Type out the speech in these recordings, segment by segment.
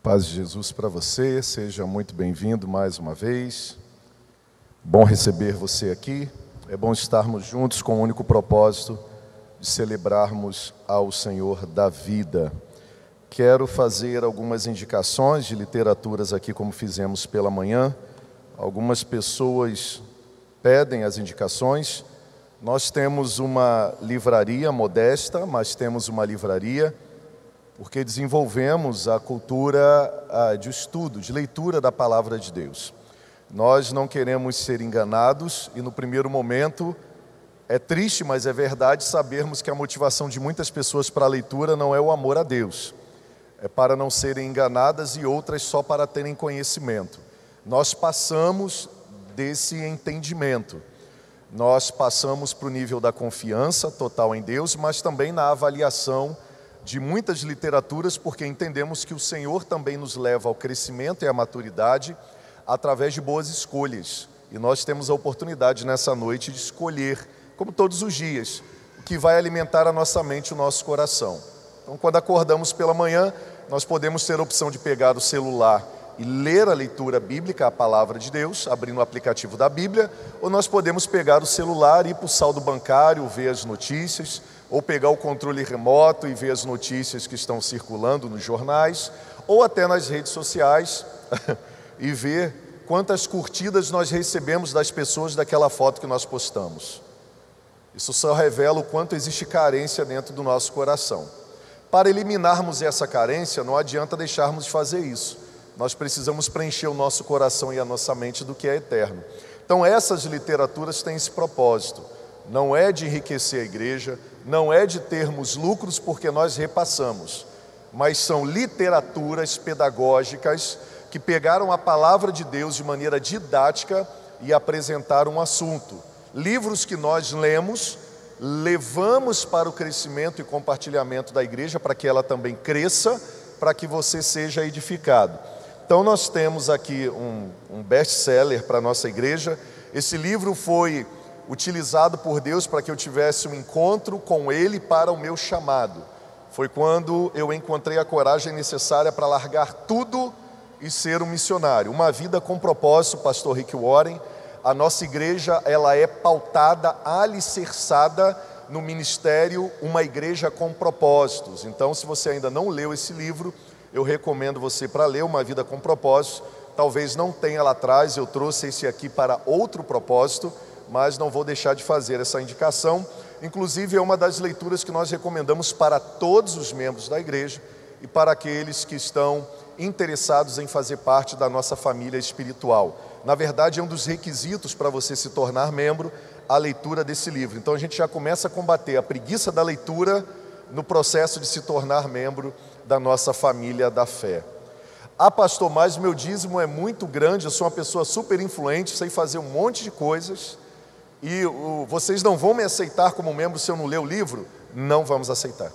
Paz de Jesus para você, seja muito bem-vindo mais uma vez. Bom receber você aqui, é bom estarmos juntos com o único propósito de celebrarmos ao Senhor da vida. Quero fazer algumas indicações de literaturas aqui, como fizemos pela manhã. Algumas pessoas pedem as indicações. Nós temos uma livraria modesta, mas temos uma livraria porque desenvolvemos a cultura de estudo, de leitura da Palavra de Deus. Nós não queremos ser enganados e no primeiro momento é triste, mas é verdade sabermos que a motivação de muitas pessoas para a leitura não é o amor a Deus. É para não serem enganadas e outras só para terem conhecimento. Nós passamos desse entendimento. Nós passamos para o nível da confiança total em Deus, mas também na avaliação de muitas literaturas, porque entendemos que o Senhor também nos leva ao crescimento e à maturidade através de boas escolhas. E nós temos a oportunidade nessa noite de escolher, como todos os dias, o que vai alimentar a nossa mente e o nosso coração. Então, quando acordamos pela manhã, nós podemos ter a opção de pegar o celular e ler a leitura bíblica, a palavra de Deus, abrindo o aplicativo da Bíblia, ou nós podemos pegar o celular e ir para o saldo bancário, ver as notícias, ou pegar o controle remoto e ver as notícias que estão circulando nos jornais, ou até nas redes sociais, e ver quantas curtidas nós recebemos das pessoas daquela foto que nós postamos. Isso só revela o quanto existe carência dentro do nosso coração. Para eliminarmos essa carência, não adianta deixarmos de fazer isso. Nós precisamos preencher o nosso coração e a nossa mente do que é eterno. Então essas literaturas têm esse propósito. Não é de enriquecer a igreja, não é de termos lucros porque nós repassamos, mas são literaturas pedagógicas que pegaram a palavra de Deus de maneira didática e apresentaram um assunto. Livros que nós lemos, levamos para o crescimento e compartilhamento da igreja, para que ela também cresça, para que você seja edificado. Então nós temos aqui um best-seller para a nossa igreja. Esse livro foi utilizado por Deus para que eu tivesse um encontro com Ele para o meu chamado. Foi quando eu encontrei a coragem necessária para largar tudo e ser um missionário. Uma vida com propósito, pastor Rick Warren. A nossa igreja, ela é pautada, alicerçada no ministério, uma igreja com propósitos. Então, se você ainda não leu esse livro, eu recomendo você para ler Uma Vida com Propósitos. Talvez não tenha lá atrás, eu trouxe esse aqui para outro propósito, mas não vou deixar de fazer essa indicação. Inclusive é uma das leituras que nós recomendamos para todos os membros da igreja e para aqueles que estão interessados em fazer parte da nossa família espiritual. Na verdade é um dos requisitos para você se tornar membro, a leitura desse livro. Então a gente já começa a combater a preguiça da leitura no processo de se tornar membro da nossa família da fé. Ah, pastor, mas o meu dízimo é muito grande, eu sou uma pessoa super influente, sei fazer um monte de coisas, e vocês não vão me aceitar como membro se eu não ler o livro? Não vamos aceitar.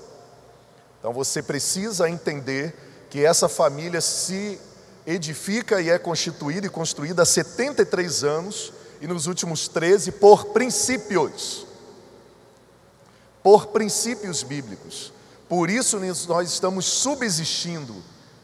Então você precisa entender que essa família se edifica e é constituída e construída há 73 anos, e nos últimos 13 por princípios bíblicos. Por isso nós estamos subsistindo,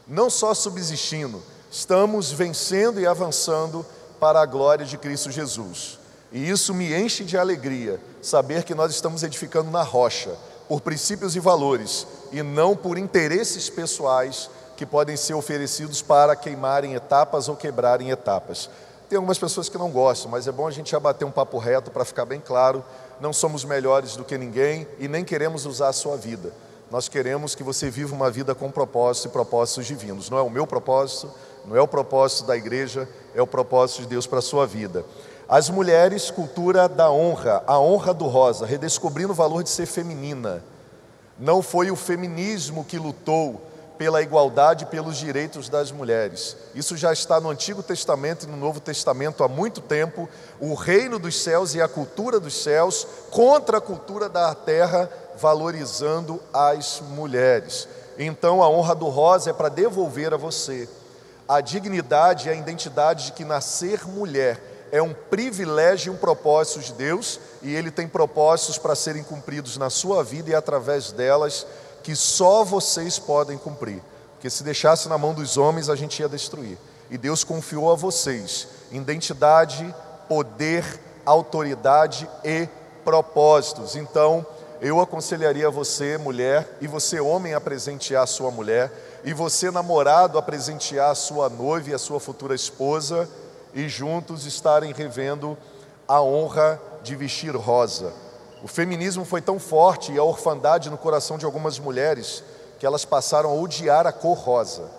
não só subsistindo, estamos vencendo e avançando para a glória de Cristo Jesus. E isso me enche de alegria, saber que nós estamos edificando na rocha, por princípios e valores, e não por interesses pessoais que podem ser oferecidos para queimarem etapas ou quebrarem etapas. Tem algumas pessoas que não gostam, mas é bom a gente já bater um papo reto para ficar bem claro. Não somos melhores do que ninguém e nem queremos usar a sua vida. Nós queremos que você viva uma vida com propósito e propósitos divinos. Não é o meu propósito, não é o propósito da igreja, é o propósito de Deus para a sua vida. As mulheres, cultura da honra, a honra do rosa, redescobrindo o valor de ser feminina. Não foi o feminismo que lutou pela igualdade e pelos direitos das mulheres. Isso já está no Antigo Testamento e no Novo Testamento há muito tempo. O reino dos céus e a cultura dos céus contra a cultura da terra, valorizando as mulheres. Então a honra do rosa é para devolver a você a dignidade e a identidade de que nascer mulher é um privilégio e um propósito de Deus, e Ele tem propósitos para serem cumpridos na sua vida e através delas, que só vocês podem cumprir. porque se deixasse na mão dos homens a gente ia destruir. E Deus confiou a vocês identidade, poder, autoridade e propósitos. Então, eu aconselharia você, mulher, e você, homem, a presentear a sua mulher, e você, namorado, a presentear a sua noiva e a sua futura esposa, e juntos estarem revendo a honra de vestir rosa. O feminismo foi tão forte e a orfandade no coração de algumas mulheres que elas passaram a odiar a cor rosa.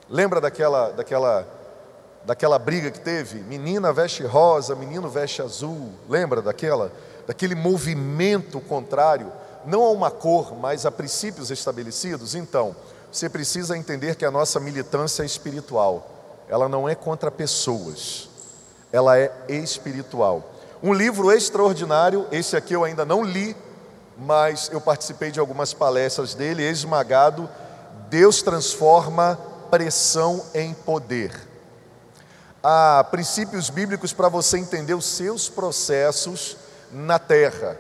Lembra daquela briga que teve? Menina veste rosa, menino veste azul. Lembra daquele movimento contrário, não a uma cor, mas a princípios estabelecidos? Então, você precisa entender que a nossa militância é espiritual. Ela não é contra pessoas, ela é espiritual. Um livro extraordinário, esse aqui eu ainda não li, mas eu participei de algumas palestras dele, Esmagado, Deus transforma pressão em poder. Há princípios bíblicos para você entender os seus processos na terra.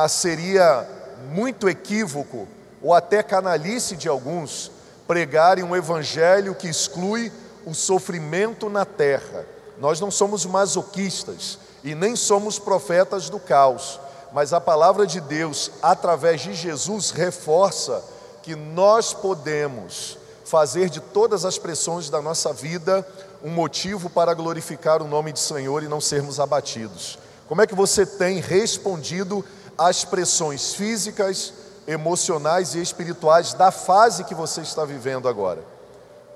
Seria muito equívoco, ou até canalice de alguns, pregarem um evangelho que exclui o sofrimento na terra. Nós não somos masoquistas e nem somos profetas do caos, mas a palavra de Deus, através de Jesus, reforça que nós podemos fazer de todas as pressões da nossa vida um motivo para glorificar o nome do Senhor e não sermos abatidos. Como é que você tem respondido às pressões físicas, emocionais e espirituais da fase que você está vivendo agora?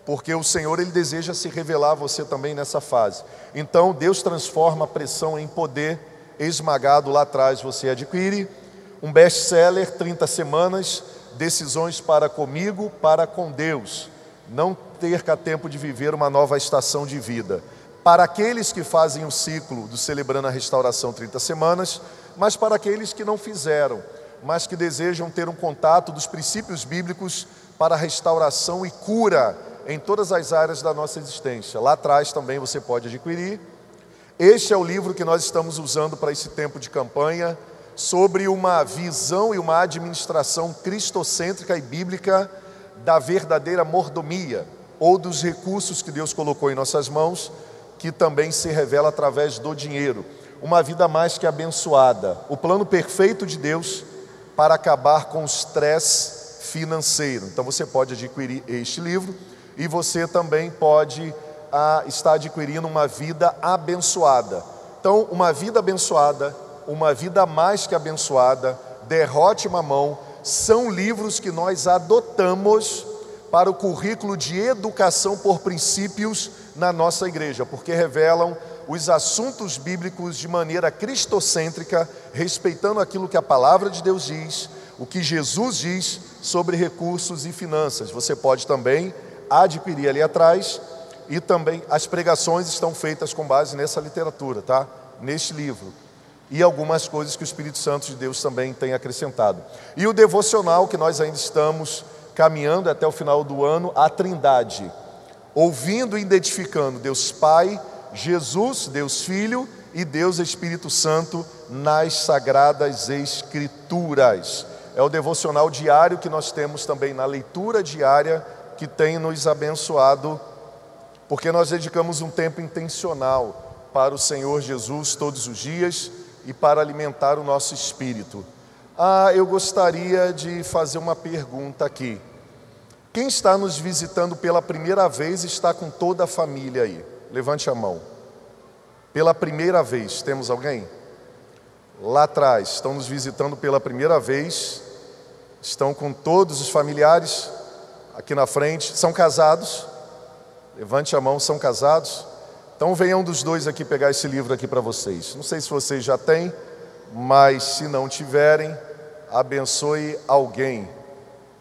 Porque o Senhor, Ele deseja se revelar a você também nessa fase. Então, Deus transforma a pressão em poder. Esmagado, lá atrás você adquire. Um best-seller, 30 semanas, decisões para comigo, para com Deus. Não perca tempo de viver uma nova estação de vida. Para aqueles que fazem o ciclo do Celebrando a Restauração 30 semanas, mas para aqueles que não fizeram, mas que desejam ter um contato dos princípios bíblicos para restauração e cura em todas as áreas da nossa existência. Lá atrás também você pode adquirir. Este é o livro que nós estamos usando para esse tempo de campanha, sobre uma visão e uma administração cristocêntrica e bíblica da verdadeira mordomia, ou dos recursos que Deus colocou em nossas mãos, que também se revela através do dinheiro. Uma vida mais que abençoada, o plano perfeito de Deus para acabar com o estresse financeiro. Então você pode adquirir este livro e você também pode estar adquirindo uma vida abençoada. Então, uma vida abençoada, uma vida mais que abençoada, Derrote Mamão, são livros que nós adotamos para o currículo de educação por princípios na nossa igreja, porque revelam os assuntos bíblicos de maneira cristocêntrica, respeitando aquilo que a palavra de Deus diz, o que Jesus diz sobre recursos e finanças. Você pode também adquirir ali atrás, e também as pregações estão feitas com base nessa literatura, tá? Neste livro. E algumas coisas que o Espírito Santo de Deus também tem acrescentado. E o devocional que nós ainda estamos caminhando até o final do ano, a Trindade. Ouvindo e identificando Deus Pai, Jesus, Deus Filho e Deus Espírito Santo nas Sagradas Escrituras. É o devocional diário que nós temos também na leitura diária, que tem nos abençoado, porque nós dedicamos um tempo intencional para o Senhor Jesus todos os dias e para alimentar o nosso espírito. Eu gostaria de fazer uma pergunta aqui. Quem está nos visitando pela primeira vez está com toda a família aí? Levante a mão. Pela primeira vez, temos alguém? Lá atrás, estão nos visitando pela primeira vez, estão com todos os familiares aqui na frente, são casados? Levante a mão, são casados? Então venham dos dois aqui pegar esse livro aqui para vocês. Não sei se vocês já têm, mas se não tiverem, abençoe alguém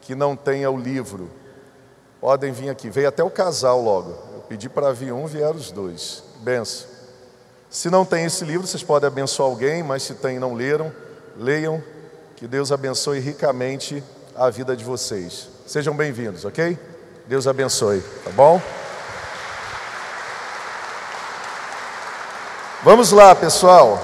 que não tenha o livro. Podem vir aqui, veio até o casal logo. Eu pedi para vir um, vieram os dois. Benção. Se não tem esse livro, vocês podem abençoar alguém, mas se tem e não leram, leiam. Que Deus abençoe ricamente a vida de vocês. Sejam bem-vindos, ok? Deus abençoe, tá bom? Vamos lá, pessoal.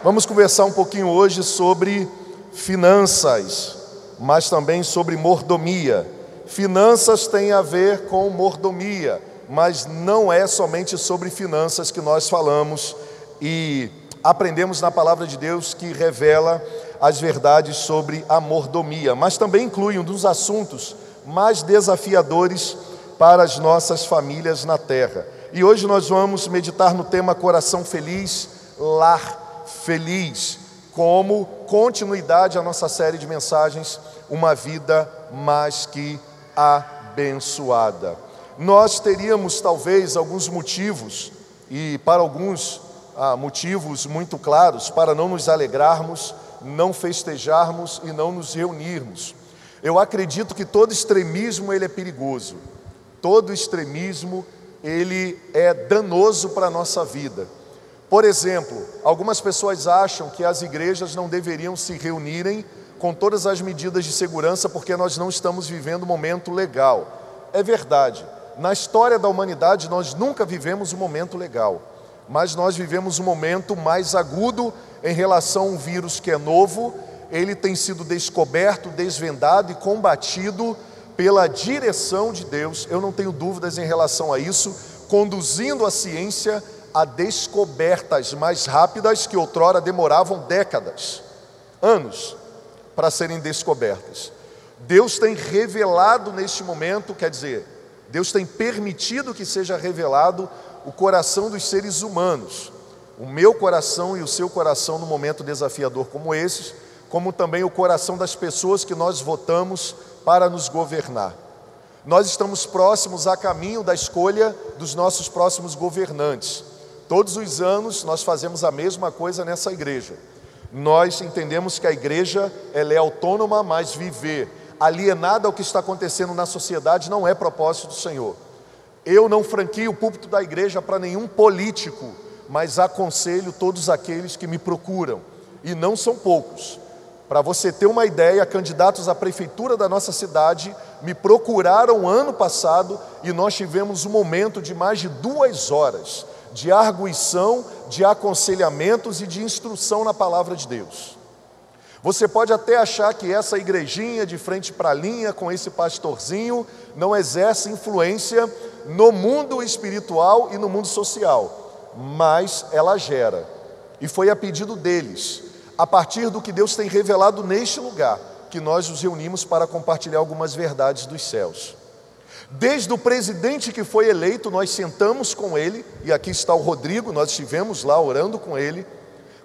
Vamos conversar um pouquinho hoje sobre finanças, mas também sobre mordomia. Finanças tem a ver com mordomia, mas não é somente sobre finanças que nós falamos e aprendemos na palavra de Deus que revela as verdades sobre a mordomia, mas também inclui um dos assuntos mais desafiadores para as nossas famílias na terra. E hoje nós vamos meditar no tema Coração Feliz, Lar Feliz, como continuidade à nossa série de mensagens, Uma Vida Mais Que Abençoada. Nós teríamos talvez alguns motivos, e para alguns motivos muito claros, para não nos alegrarmos, não festejarmos e não nos reunirmos. Eu acredito que todo extremismo ele é perigoso, todo extremismo ele é danoso para a nossa vida. Por exemplo, algumas pessoas acham que as igrejas não deveriam se reunirem com todas as medidas de segurança porque nós não estamos vivendo um momento legal. É verdade, na história da humanidade nós nunca vivemos um momento legal, mas nós vivemos um momento mais agudo em relação a um vírus que é novo. Ele tem sido descoberto, desvendado e combatido pela direção de Deus, eu não tenho dúvidas em relação a isso, conduzindo a ciência a descobertas mais rápidas que outrora demoravam décadas, anos, para serem descobertas. Deus tem revelado neste momento, quer dizer, Deus tem permitido que seja revelado o coração dos seres humanos, o meu coração e o seu coração num momento desafiador como esse, como também o coração das pessoas que nós votamos para nos governar. Nós estamos próximos a caminho da escolha dos nossos próximos governantes. Todos os anos nós fazemos a mesma coisa nessa igreja. Nós entendemos que a igreja ela é autônoma, mas viver alienada ao que está acontecendo na sociedade não é propósito do Senhor. Eu não franquio o púlpito da igreja para nenhum político, mas aconselho todos aqueles que me procuram, e não são poucos. Para você ter uma ideia, candidatos à prefeitura da nossa cidade me procuraram ano passado e nós tivemos um momento de mais de 2 horas de arguição, de aconselhamentos e de instrução na palavra de Deus. Você pode até achar que essa igrejinha de frente para a linha com esse pastorzinho não exerce influência no mundo espiritual e no mundo social, mas ela gera, e foi a pedido deles, a partir do que Deus tem revelado neste lugar, que nós nos reunimos para compartilhar algumas verdades dos céus. Desde o presidente que foi eleito, nós sentamos com ele, e aqui está o Rodrigo, nós estivemos lá orando com ele,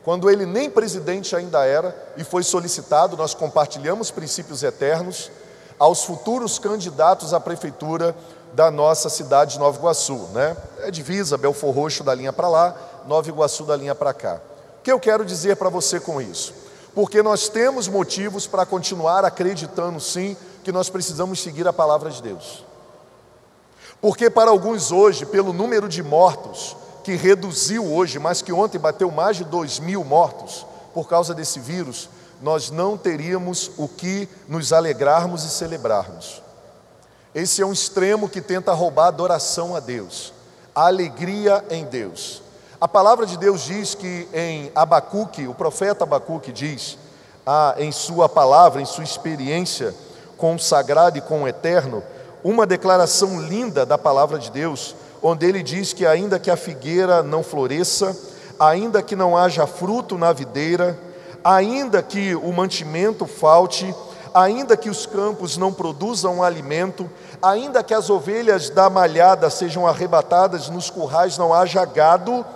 quando ele nem presidente ainda era, e foi solicitado, nós compartilhamos princípios eternos, aos futuros candidatos à prefeitura da nossa cidade de Nova Iguaçu, né? É divisa, Belfor Roxo da linha para lá, Nova Iguaçu da linha para cá. O que eu quero dizer para você com isso? Porque nós temos motivos para continuar acreditando sim, que nós precisamos seguir a palavra de Deus. Porque para alguns hoje, pelo número de mortos, que reduziu hoje, mas que ontem bateu mais de 2.000 mortos, por causa desse vírus, nós não teríamos o que nos alegrarmos e celebrarmos. Esse é um extremo que tenta roubar a adoração a Deus, a alegria em Deus. A palavra de Deus diz que em Abacuque, o profeta Abacuque diz, em sua palavra, em sua experiência com o sagrado e com o eterno, uma declaração linda da palavra de Deus, onde ele diz que ainda que a figueira não floresça, ainda que não haja fruto na videira, ainda que o mantimento falte, ainda que os campos não produzam alimento, ainda que as ovelhas da malhada sejam arrebatadas, nos currais não haja gado,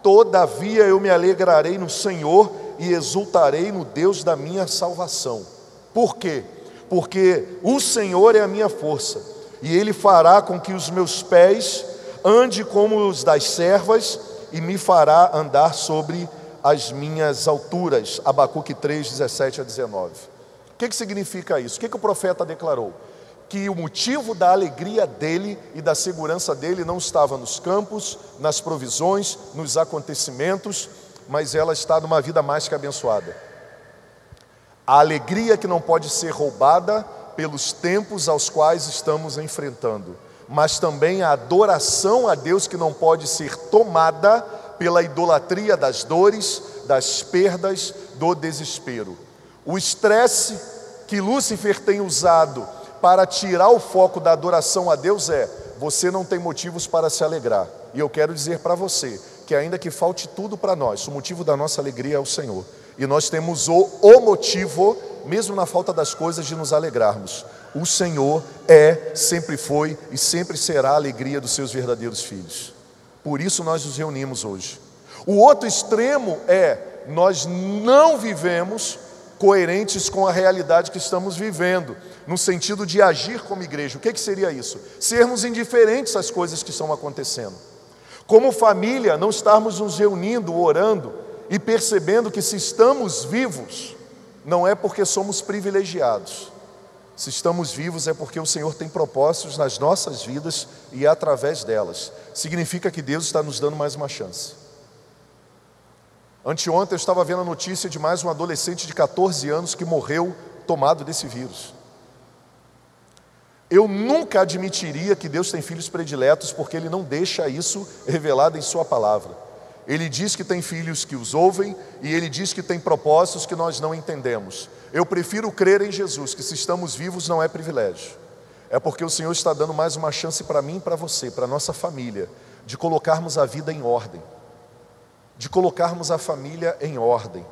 todavia eu me alegrarei no Senhor e exultarei no Deus da minha salvação. Por quê? Porque o Senhor é a minha força, e Ele fará com que os meus pés ande como os das servas, e me fará andar sobre as minhas alturas. Abacuque 3, 17 a 19. O que significa isso? O que o profeta declarou? Que o motivo da alegria dele e da segurança dele não estava nos campos, nas provisões, nos acontecimentos, mas ela está numa vida mais que abençoada. A alegria que não pode ser roubada pelos tempos aos quais estamos enfrentando, mas também a adoração a Deus que não pode ser tomada pela idolatria das dores, das perdas, do desespero. O estresse que Lúcifer tem usado para tirar o foco da adoração a Deus você não tem motivos para se alegrar. E eu quero dizer para você que ainda que falte tudo para nós, o motivo da nossa alegria é o Senhor. E nós temos o motivo, mesmo na falta das coisas, de nos alegrarmos. O Senhor sempre foi e sempre será a alegria dos seus verdadeiros filhos. Por isso nós nos reunimos hoje. O outro extremo nós não vivemos coerentes com a realidade que estamos vivendo, no sentido de agir como igreja. O que seria isso? Sermos indiferentes às coisas que estão acontecendo. Como família, não estarmos nos reunindo, orando e percebendo que se estamos vivos, não é porque somos privilegiados. Se estamos vivos é porque o Senhor tem propósitos nas nossas vidas e através delas. Significa que Deus está nos dando mais uma chance. Anteontem eu estava vendo a notícia de mais um adolescente de 14 anos que morreu tomado desse vírus. Eu nunca admitiria que Deus tem filhos prediletos, porque Ele não deixa isso revelado em sua palavra. Ele diz que tem filhos que os ouvem e Ele diz que tem propósitos que nós não entendemos. Eu prefiro crer em Jesus, que se estamos vivos não é privilégio. É porque o Senhor está dando mais uma chance para mim e para você, para a nossa família, de colocarmos a vida em ordem, de colocarmos a família em ordem,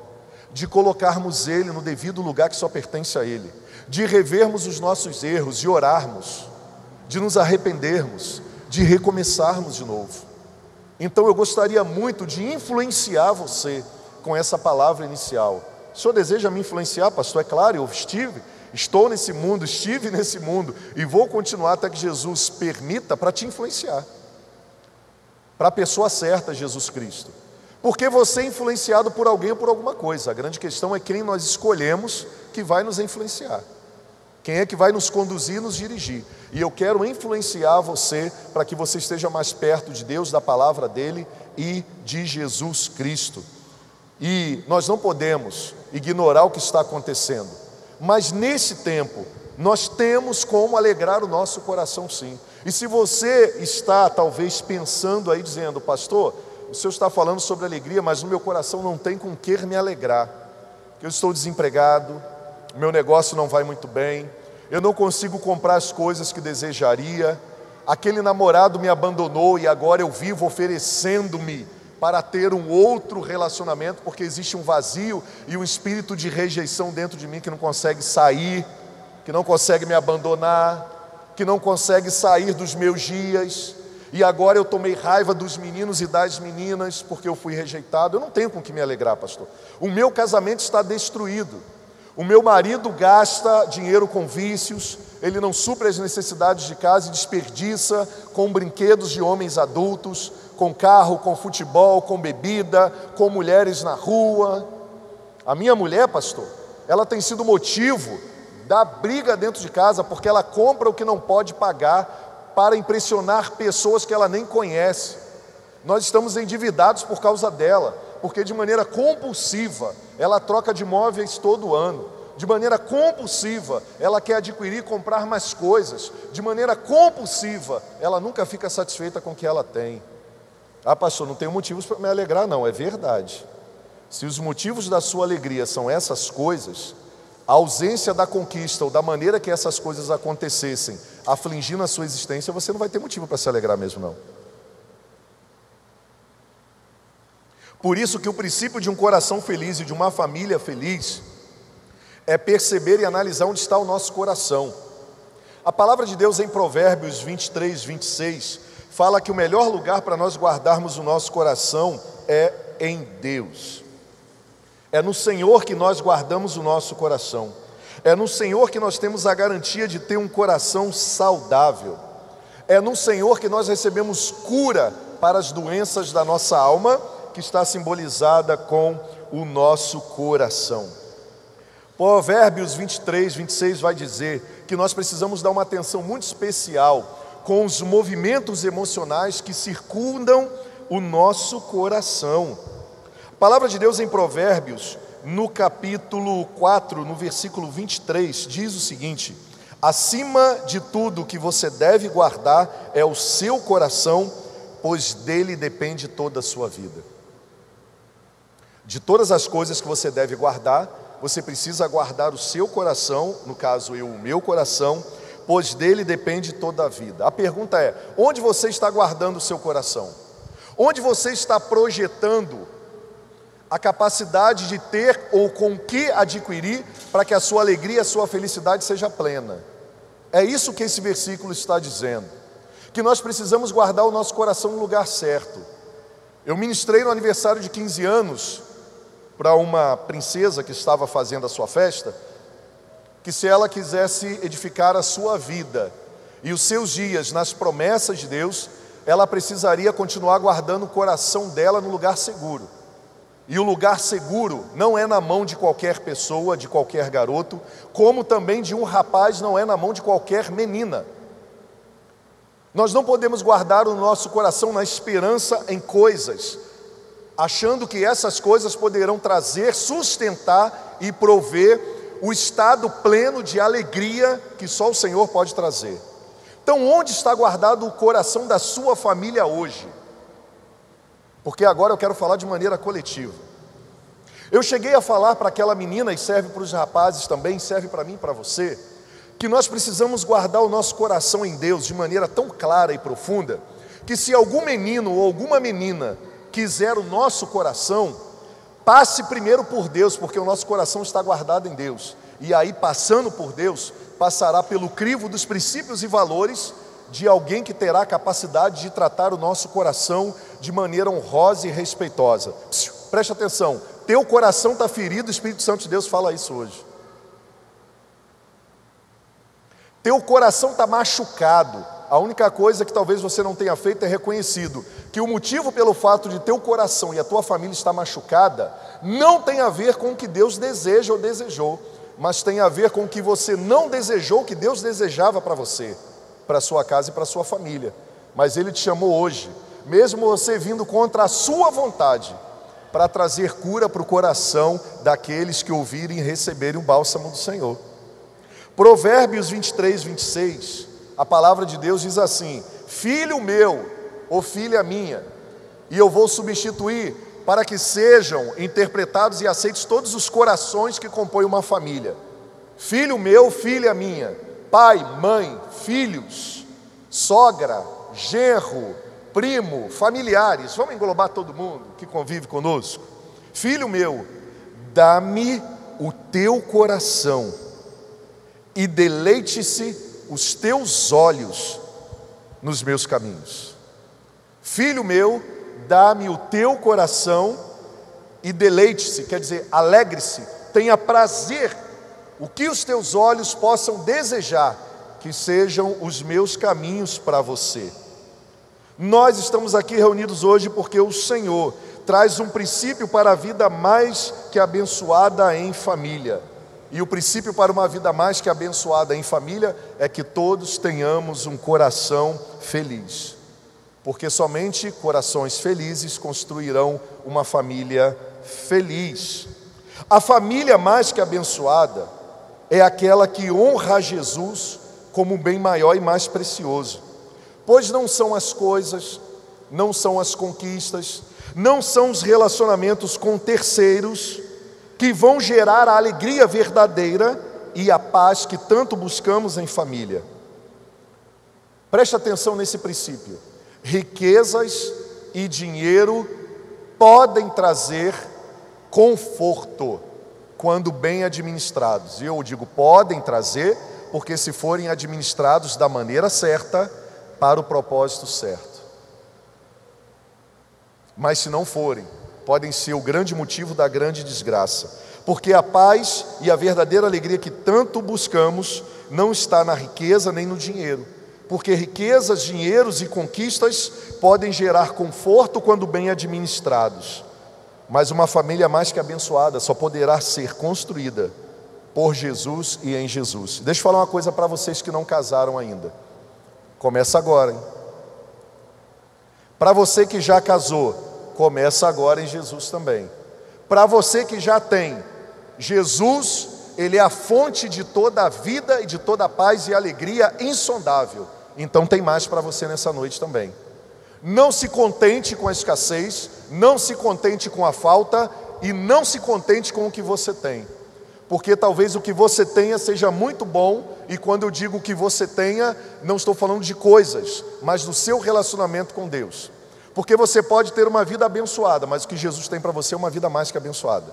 de colocarmos Ele no devido lugar que só pertence a Ele, de revermos os nossos erros, de orarmos, de nos arrependermos, de recomeçarmos de novo. Então eu gostaria muito de influenciar você com essa palavra inicial. O senhor deseja me influenciar, pastor? É claro, eu estou nesse mundo, estive nesse mundo e vou continuar até que Jesus permita para te influenciar. Para a pessoa certa, Jesus Cristo. Porque você é influenciado por alguém ou por alguma coisa. A grande questão é quem nós escolhemos que vai nos influenciar. Quem é que vai nos conduzir e nos dirigir. E eu quero influenciar você para que você esteja mais perto de Deus, da palavra dEle e de Jesus Cristo. E nós não podemos ignorar o que está acontecendo. Mas nesse tempo, nós temos como alegrar o nosso coração, sim. E se você está talvez pensando aí, dizendo: pastor, o senhor está falando sobre alegria, mas no meu coração não tem com que me alegrar. Eu estou desempregado, meu negócio não vai muito bem, eu não consigo comprar as coisas que desejaria, aquele namorado me abandonou e agora eu vivo oferecendo-me para ter um outro relacionamento, porque existe um vazio e um espírito de rejeição dentro de mim que não consegue sair, que não consegue me abandonar, que não consegue sair dos meus dias. E agora eu tomei raiva dos meninos e das meninas porque eu fui rejeitado. Eu não tenho com que me alegrar, pastor. O meu casamento está destruído. O meu marido gasta dinheiro com vícios, ele não supre as necessidades de casa e desperdiça com brinquedos de homens adultos, com carro, com futebol, com bebida, com mulheres na rua. A minha mulher, pastor, ela tem sido motivo da briga dentro de casa, porque ela compra o que não pode pagar para impressionar pessoas que ela nem conhece. Nós estamos endividados por causa dela, porque de maneira compulsiva ela troca de móveis todo ano. De maneira compulsiva ela quer adquirir e comprar mais coisas. De maneira compulsiva ela nunca fica satisfeita com o que ela tem. Ah, pastor, não tenho motivos para me alegrar, não. É verdade. Se os motivos da sua alegria são essas coisas, a ausência da conquista ou da maneira que essas coisas acontecessem afligindo a sua existência, você não vai ter motivo para se alegrar mesmo, não. Por isso que o princípio de um coração feliz e de uma família feliz é perceber e analisar onde está o nosso coração. A palavra de Deus em Provérbios 23, 26 fala que o melhor lugar para nós guardarmos o nosso coração é em Deus. É no Senhor que nós guardamos o nosso coração. É no Senhor que nós temos a garantia de ter um coração saudável. É no Senhor que nós recebemos cura para as doenças da nossa alma, que está simbolizada com o nosso coração. Provérbios 23, 26 vai dizer que nós precisamos dar uma atenção muito especial com os movimentos emocionais que circundam o nosso coração. A palavra de Deus em Provérbios, no capítulo 4, no versículo 23, diz o seguinte: acima de tudo que você deve guardar é o seu coração, pois dele depende toda a sua vida. De todas as coisas que você deve guardar, você precisa guardar o seu coração, no caso eu, o meu coração, pois dele depende toda a vida. A pergunta é: onde você está guardando o seu coração? Onde você está projetando a capacidade de ter ou com que adquirir para que a sua alegria, a sua felicidade seja plena? É isso que esse versículo está dizendo, que nós precisamos guardar o nosso coração no lugar certo. Eu ministrei no aniversário de 15 anos para uma princesa que estava fazendo a sua festa, que se ela quisesse edificar a sua vida e os seus dias nas promessas de Deus, ela precisaria continuar guardando o coração dela no lugar seguro. E o lugar seguro não é na mão de qualquer pessoa, de qualquer garoto, como também de um rapaz não é na mão de qualquer menina. Nós não podemos guardar o nosso coração na esperança em coisas, achando que essas coisas poderão trazer, sustentar e prover o estado pleno de alegria que só o Senhor pode trazer. Então, onde está guardado o coração da sua família hoje? Porque agora eu quero falar de maneira coletiva. Eu cheguei a falar para aquela menina, e serve para os rapazes também, serve para mim e para você, que nós precisamos guardar o nosso coração em Deus de maneira tão clara e profunda, que se algum menino ou alguma menina quiser o nosso coração, passe primeiro por Deus, porque o nosso coração está guardado em Deus. E aí, passando por Deus, passará pelo crivo dos princípios e valores de alguém que terá a capacidade de tratar o nosso coração de maneira honrosa e respeitosa. Preste atenção, teu coração está ferido, o Espírito Santo de Deus fala isso hoje. Teu coração está machucado, a única coisa que talvez você não tenha feito é reconhecido que o motivo pelo fato de teu coração e a tua família estar machucada não tem a ver com o que Deus deseja ou desejou, mas tem a ver com o que você não desejou, que Deus desejava para você, para a sua casa e para a sua família. Mas Ele te chamou hoje, mesmo você vindo contra a sua vontade, para trazer cura para o coração daqueles que ouvirem e receberem o bálsamo do Senhor. Provérbios 23, 26, a palavra de Deus diz assim: filho meu ou filha minha, e eu vou substituir para que sejam interpretados e aceitos todos os corações que compõem uma família. Filho meu, filha minha, pai, mãe, filhos, sogra, genro, primo, familiares, vamos englobar todo mundo que convive conosco. Filho meu, dá-me o teu coração e deleite-se os teus olhos nos meus caminhos. Filho meu, dá-me o teu coração e deleite-se, quer dizer, alegre-se, tenha prazer, o que os teus olhos possam desejar, que sejam os meus caminhos para você. Nós estamos aqui reunidos hoje porque o Senhor traz um princípio para a vida mais que abençoada em família. E o princípio para uma vida mais que abençoada em família é que todos tenhamos um coração feliz. Porque somente corações felizes construirão uma família feliz. A família mais que abençoada é aquela que honra a Jesus como um bem maior e mais precioso. Pois não são as coisas, não são as conquistas, não são os relacionamentos com terceiros que vão gerar a alegria verdadeira e a paz que tanto buscamos em família. Preste atenção nesse princípio. Riquezas e dinheiro podem trazer conforto quando bem administrados. E eu digo podem trazer, porque se forem administrados da maneira certa, para o propósito certo. Mas se não forem, podem ser o grande motivo da grande desgraça. Porque a paz e a verdadeira alegria que tanto buscamos não está na riqueza nem no dinheiro. Porque riquezas, dinheiros e conquistas podem gerar conforto quando bem administrados. Mas uma família mais que abençoada só poderá ser construída por Jesus e em Jesus. Deixa eu falar uma coisa para vocês que não casaram ainda. Começa agora, hein? Para você que já casou, começa agora em Jesus também. Para você que já tem, Jesus, Ele é a fonte de toda a vida e de toda a paz e alegria insondável. Então tem mais para você nessa noite também. Não se contente com a escassez, não se contente com a falta e não se contente com o que você tem. Porque talvez o que você tenha seja muito bom, e quando eu digo o que você tenha, não estou falando de coisas, mas do seu relacionamento com Deus. Porque você pode ter uma vida abençoada, mas o que Jesus tem para você é uma vida mais que abençoada.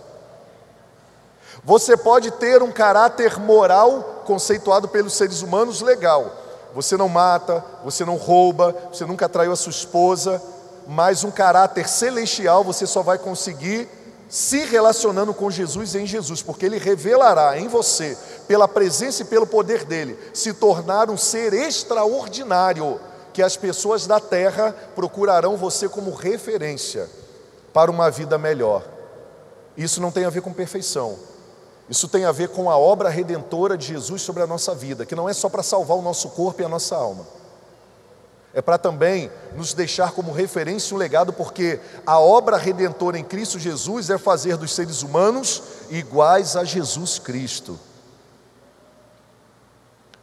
Você pode ter um caráter moral, conceituado pelos seres humanos, legal. Você não mata, você não rouba, você nunca traiu a sua esposa, mas um caráter celestial você só vai conseguir se relacionando com Jesus e em Jesus, porque Ele revelará em você, pela presença e pelo poder dEle, se tornar um ser extraordinário, que as pessoas da terra procurarão você como referência para uma vida melhor. Isso não tem a ver com perfeição, isso tem a ver com a obra redentora de Jesus sobre a nossa vida, que não é só para salvar o nosso corpo e a nossa alma, é para também nos deixar como referência um legado, porque a obra redentora em Cristo Jesus é fazer dos seres humanos iguais a Jesus Cristo.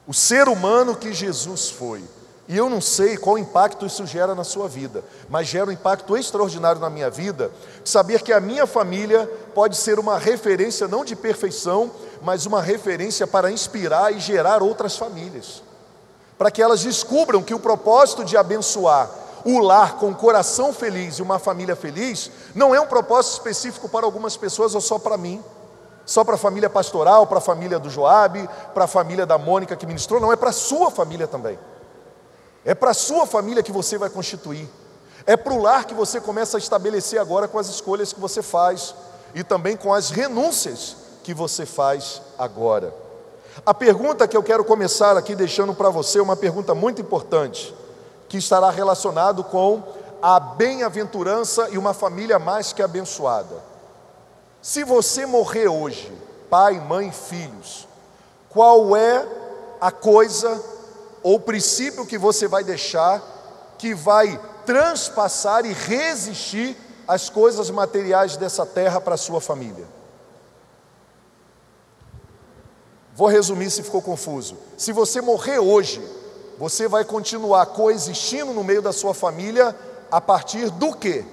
O ser humano que Jesus foi. E eu não sei qual impacto isso gera na sua vida, mas gera um impacto extraordinário na minha vida, de saber que a minha família pode ser uma referência não de perfeição, mas uma referência para inspirar e gerar outras famílias, para que elas descubram que o propósito de abençoar o lar com um coração feliz e uma família feliz, não é um propósito específico para algumas pessoas ou só para mim, só para a família pastoral, para a família do Joabe, para a família da Mônica que ministrou, não, é para a sua família também. É para a sua família que você vai constituir, é para o lar que você começa a estabelecer agora com as escolhas que você faz e também com as renúncias que você faz agora. A pergunta que eu quero começar aqui deixando para você é uma pergunta muito importante, que estará relacionado com a bem-aventurança e uma família mais que abençoada. Se você morrer hoje, pai, mãe, filhos, qual é a coisa ou princípio que você vai deixar que vai transpassar e resistir às coisas materiais dessa terra para a sua família? Vou resumir se ficou confuso. Se você morrer hoje, você vai continuar coexistindo no meio da sua família a partir do quê?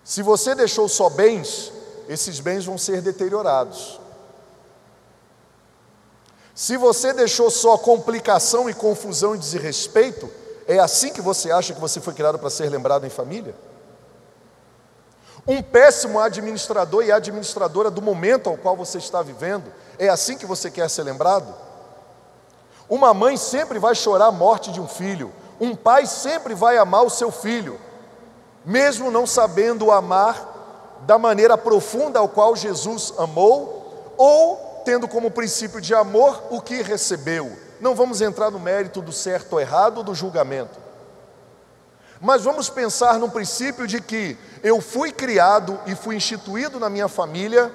Se você deixou só bens, esses bens vão ser deteriorados. Se você deixou só complicação e confusão e desrespeito, é assim que você acha que você foi criado para ser lembrado em família? Um péssimo administrador e administradora do momento ao qual você está vivendo, é assim que você quer ser lembrado? Uma mãe sempre vai chorar a morte de um filho, um pai sempre vai amar o seu filho, mesmo não sabendo amar da maneira profunda ao qual Jesus amou, ou tendo como princípio de amor o que recebeu. Não vamos entrar no mérito do certo ou errado, do julgamento, mas vamos pensar no princípio de que eu fui criado e fui instituído na minha família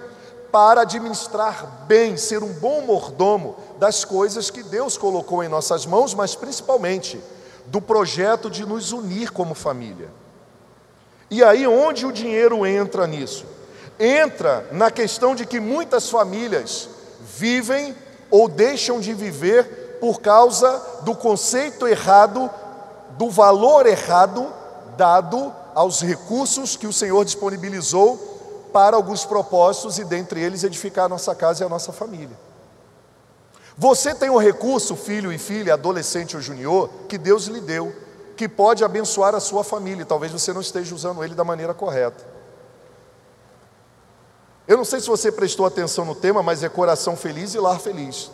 para administrar bem, ser um bom mordomo das coisas que Deus colocou em nossas mãos, mas principalmente do projeto de nos unir como família. E aí onde o dinheiro entra nisso? Entra na questão de que muitas famílias vivem ou deixam de viver por causa do conceito errado, do valor errado dado aos recursos que o Senhor disponibilizou para alguns propósitos, e dentre eles edificar a nossa casa e a nossa família. Você tem o recurso, filho e filha, adolescente ou junior, que Deus lhe deu, que pode abençoar a sua família. Talvez você não esteja usando ele da maneira correta. Eu não sei se você prestou atenção no tema, mas é coração feliz e lar feliz.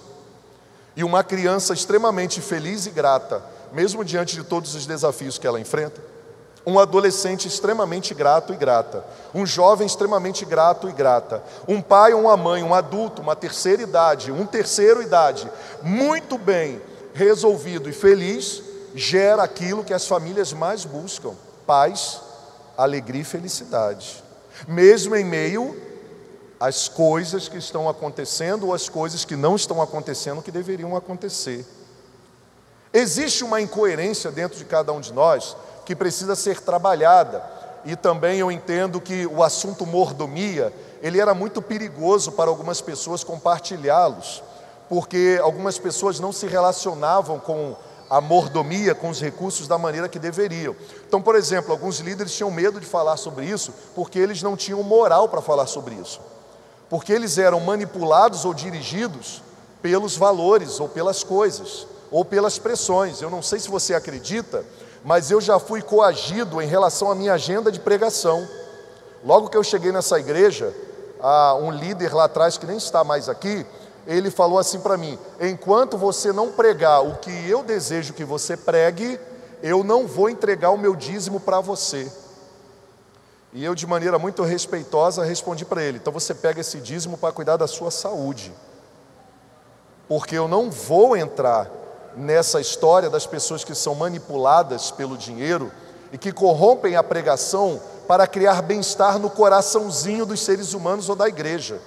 E uma criança extremamente feliz e grata, mesmo diante de todos os desafios que ela enfrenta. Um adolescente extremamente grato e grata. Um jovem extremamente grato e grata. Um pai ou uma mãe, um adulto, uma terceira idade, um terceiro idade, muito bem resolvido e feliz, gera aquilo que as famílias mais buscam: paz, alegria e felicidade. Mesmo em meio às coisas que estão acontecendo ou às coisas que não estão acontecendo que deveriam acontecer. Existe uma incoerência dentro de cada um de nós que precisa ser trabalhada, e também eu entendo que o assunto mordomia, ele era muito perigoso para algumas pessoas compartilhá-los, porque algumas pessoas não se relacionavam com a mordomia com os recursos da maneira que deveriam. Então, por exemplo, alguns líderes tinham medo de falar sobre isso, porque eles não tinham moral para falar sobre isso. Porque eles eram manipulados ou dirigidos pelos valores, ou pelas coisas, ou pelas pressões. Eu não sei se você acredita, mas eu já fui coagido em relação à minha agenda de pregação. Logo que eu cheguei nessa igreja, um líder lá atrás, que nem está mais aqui, ele falou assim para mim: enquanto você não pregar o que eu desejo que você pregue, eu não vou entregar o meu dízimo para você. E eu, de maneira muito respeitosa, respondi para ele: então você pega esse dízimo para cuidar da sua saúde, porque eu não vou entrar nessa história das pessoas que são manipuladas pelo dinheiro e que corrompem a pregação para criar bem-estar no coraçãozinho dos seres humanos ou da igreja.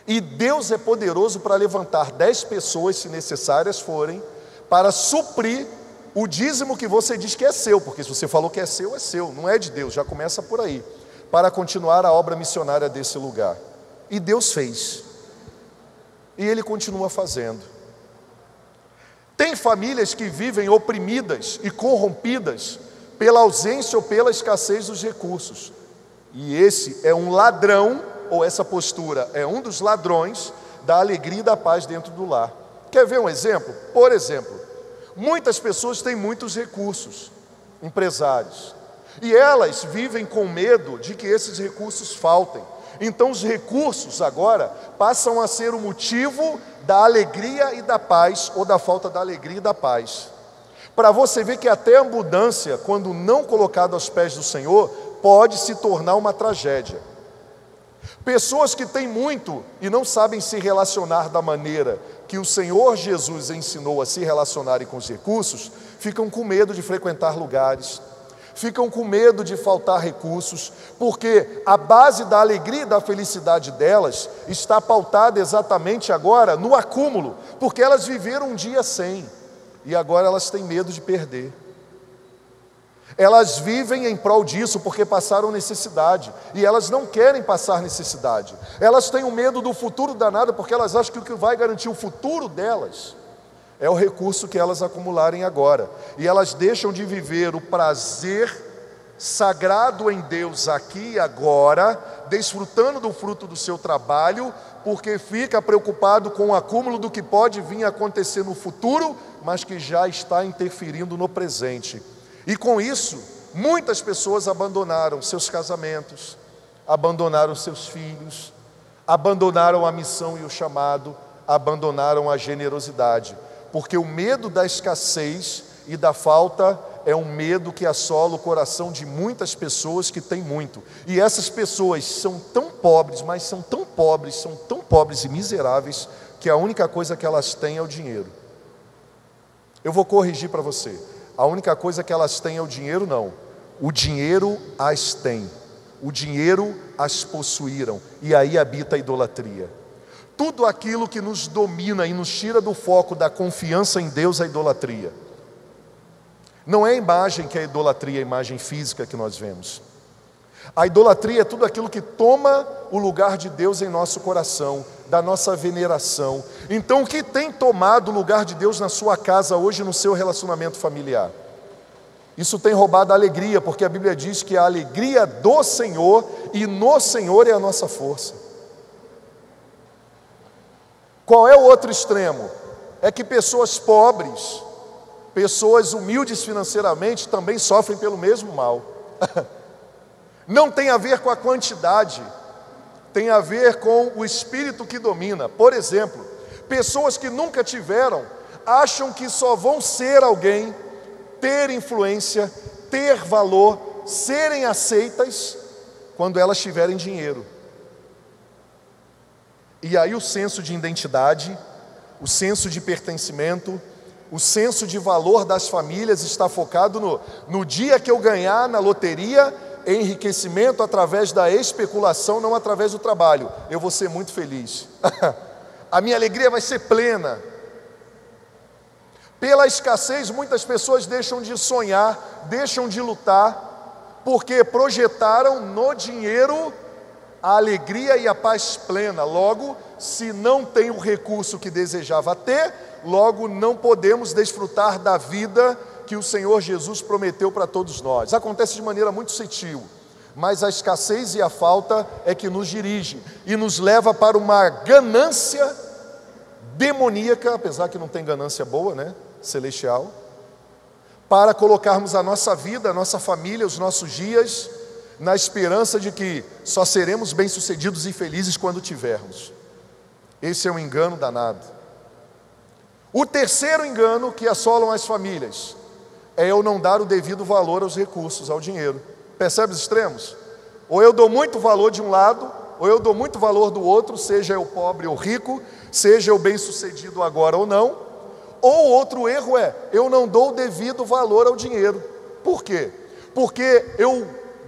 E Deus é poderoso para levantar 10 pessoas, se necessárias forem, para suprir o dízimo que você diz que é seu, porque se você falou que é seu, não é de Deus, já começa por aí, para continuar a obra missionária desse lugar. E Deus fez, e Ele continua fazendo. Tem famílias que vivem oprimidas e corrompidas pela ausência ou pela escassez dos recursos, e esse é um ladrão, ou essa postura é um dos ladrões da alegria e da paz dentro do lar. Quer ver um exemplo? Por exemplo, muitas pessoas têm muitos recursos, empresários, e elas vivem com medo de que esses recursos faltem. Então os recursos agora passam a ser o motivo da alegria e da paz, ou da falta da alegria e da paz. Para você ver que até a abundância, quando não colocada aos pés do Senhor, pode se tornar uma tragédia. Pessoas que têm muito e não sabem se relacionar da maneira que o Senhor Jesus ensinou a se relacionarem com os recursos, ficam com medo de frequentar lugares, ficam com medo de faltar recursos, porque a base da alegria e da felicidade delas está pautada exatamente agora no acúmulo, porque elas viveram um dia sem, e agora elas têm medo de perder. Elas vivem em prol disso porque passaram necessidade, e elas não querem passar necessidade. Elas têm um medo do futuro danado, porque elas acham que o que vai garantir o futuro delas é o recurso que elas acumularem agora. E elas deixam de viver o prazer sagrado em Deus aqui e agora, desfrutando do fruto do seu trabalho, porque fica preocupado com o acúmulo do que pode vir a acontecer no futuro, mas que já está interferindo no presente. E com isso, muitas pessoas abandonaram seus casamentos, abandonaram seus filhos, abandonaram a missão e o chamado, abandonaram a generosidade, porque o medo da escassez e da falta é um medo que assola o coração de muitas pessoas que têm muito. E essas pessoas são tão pobres, mas são tão pobres e miseráveis, que a única coisa que elas têm é o dinheiro. Eu vou corrigir para você. A única coisa que elas têm é o dinheiro, não. O dinheiro as tem. O dinheiro as possuíram. E aí habita a idolatria. Tudo aquilo que nos domina e nos tira do foco da confiança em Deus é a idolatria. Não é a imagem que é a idolatria, a imagem física que nós vemos. A idolatria é tudo aquilo que toma o lugar de Deus em nosso coração, da nossa veneração. Então, o que tem tomado o lugar de Deus na sua casa hoje, no seu relacionamento familiar? Isso tem roubado a alegria, porque a Bíblia diz que a alegria do Senhor e no Senhor é a nossa força. Qual é o outro extremo? É que pessoas pobres, pessoas humildes financeiramente também sofrem pelo mesmo mal. Não tem a ver com a quantidade, tem a ver com o espírito que domina. Por exemplo, pessoas que nunca tiveram, acham que só vão ser alguém, ter influência, ter valor, serem aceitas, quando elas tiverem dinheiro. E aí o senso de identidade, o senso de pertencimento, o senso de valor das famílias está focado no dia que eu ganhar na loteria, enriquecimento através da especulação, não através do trabalho. Eu vou ser muito feliz. A minha alegria vai ser plena. Pela escassez, muitas pessoas deixam de sonhar, deixam de lutar, porque projetaram no dinheiro a alegria e a paz plena. Logo, se não tem o recurso que desejava ter, logo não podemos desfrutar da vida que o Senhor Jesus prometeu para todos nós. Acontece de maneira muito sutil, mas a escassez e a falta é que nos dirige e nos leva para uma ganância demoníaca, apesar que não tem ganância boa, né? Celestial, para colocarmos a nossa vida, a nossa família, os nossos dias, na esperança de que só seremos bem-sucedidos e felizes quando tivermos. Esse é um engano danado. O terceiro engano que assolam as famílias é eu não dar o devido valor aos recursos, ao dinheiro. Percebe os extremos? Ou eu dou muito valor de um lado, ou eu dou muito valor do outro, seja eu pobre ou rico, seja eu bem-sucedido agora ou não. Ou outro erro é, eu não dou o devido valor ao dinheiro. Por quê? Porque eu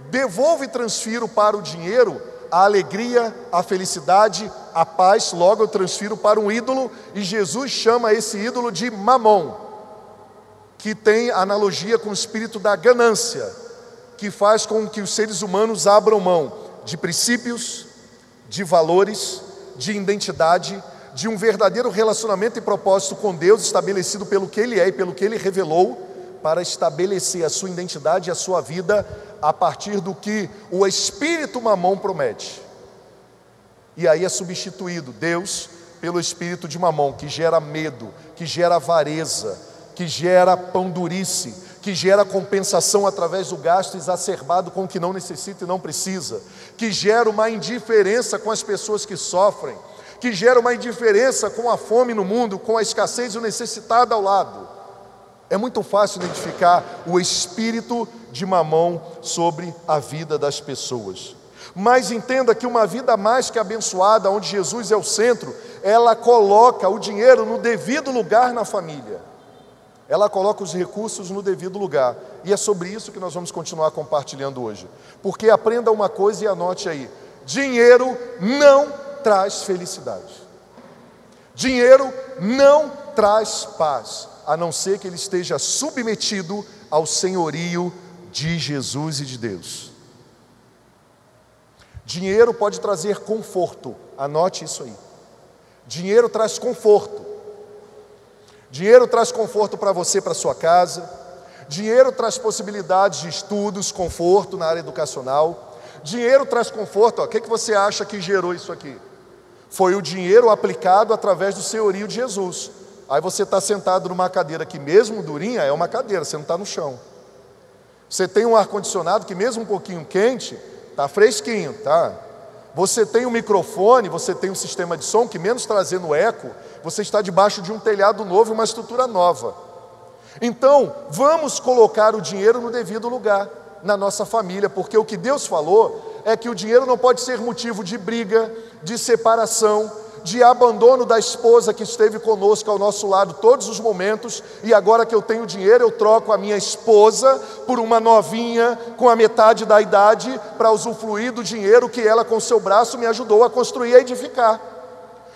devolvo e transfiro para o dinheiro a alegria, a felicidade, a paz, logo eu transfiro para um ídolo, e Jesus chama esse ídolo de Mamon, que tem analogia com o espírito da ganância, que faz com que os seres humanos abram mão de princípios, de valores, de identidade, de um verdadeiro relacionamento e propósito com Deus, estabelecido pelo que Ele é e pelo que Ele revelou, para estabelecer a sua identidade e a sua vida a partir do que o espírito Mamon promete. E aí é substituído Deus pelo espírito de Mamon, que gera medo, que gera avareza, que gera pão-durice, que gera compensação através do gasto exacerbado com o que não necessita e não precisa, que gera uma indiferença com as pessoas que sofrem, que gera uma indiferença com a fome no mundo, com a escassez e o necessitado ao lado. É muito fácil identificar o espírito de Mamon sobre a vida das pessoas. Mas entenda que uma vida mais que abençoada, onde Jesus é o centro, ela coloca o dinheiro no devido lugar na família. Ela coloca os recursos no devido lugar. E é sobre isso que nós vamos continuar compartilhando hoje. Porque aprenda uma coisa e anote aí: dinheiro não traz felicidade. Dinheiro não traz paz, a não ser que ele esteja submetido ao senhorio de Jesus e de Deus. Dinheiro pode trazer conforto, anote isso aí. Dinheiro traz conforto. Dinheiro traz conforto para você, para sua casa. Dinheiro traz possibilidades de estudos, conforto na área educacional. Dinheiro traz conforto. O que você acha que gerou isso aqui? Foi o dinheiro aplicado através do senhorio de Jesus. Aí você está sentado numa cadeira que mesmo durinha, é uma cadeira, você não está no chão. Você tem um ar-condicionado que mesmo um pouquinho quente, está fresquinho, tá? Você tem um microfone, você tem um sistema de som que menos trazendo eco, você está debaixo de um telhado novo, uma estrutura nova. Então, vamos colocar o dinheiro no devido lugar, na nossa família, porque o que Deus falou é que o dinheiro não pode ser motivo de briga, de separação, de abandono da esposa que esteve conosco ao nosso lado todos os momentos, e agora que eu tenho dinheiro eu troco a minha esposa por uma novinha com a metade da idade para usufruir do dinheiro que ela com seu braço me ajudou a construir e a edificar.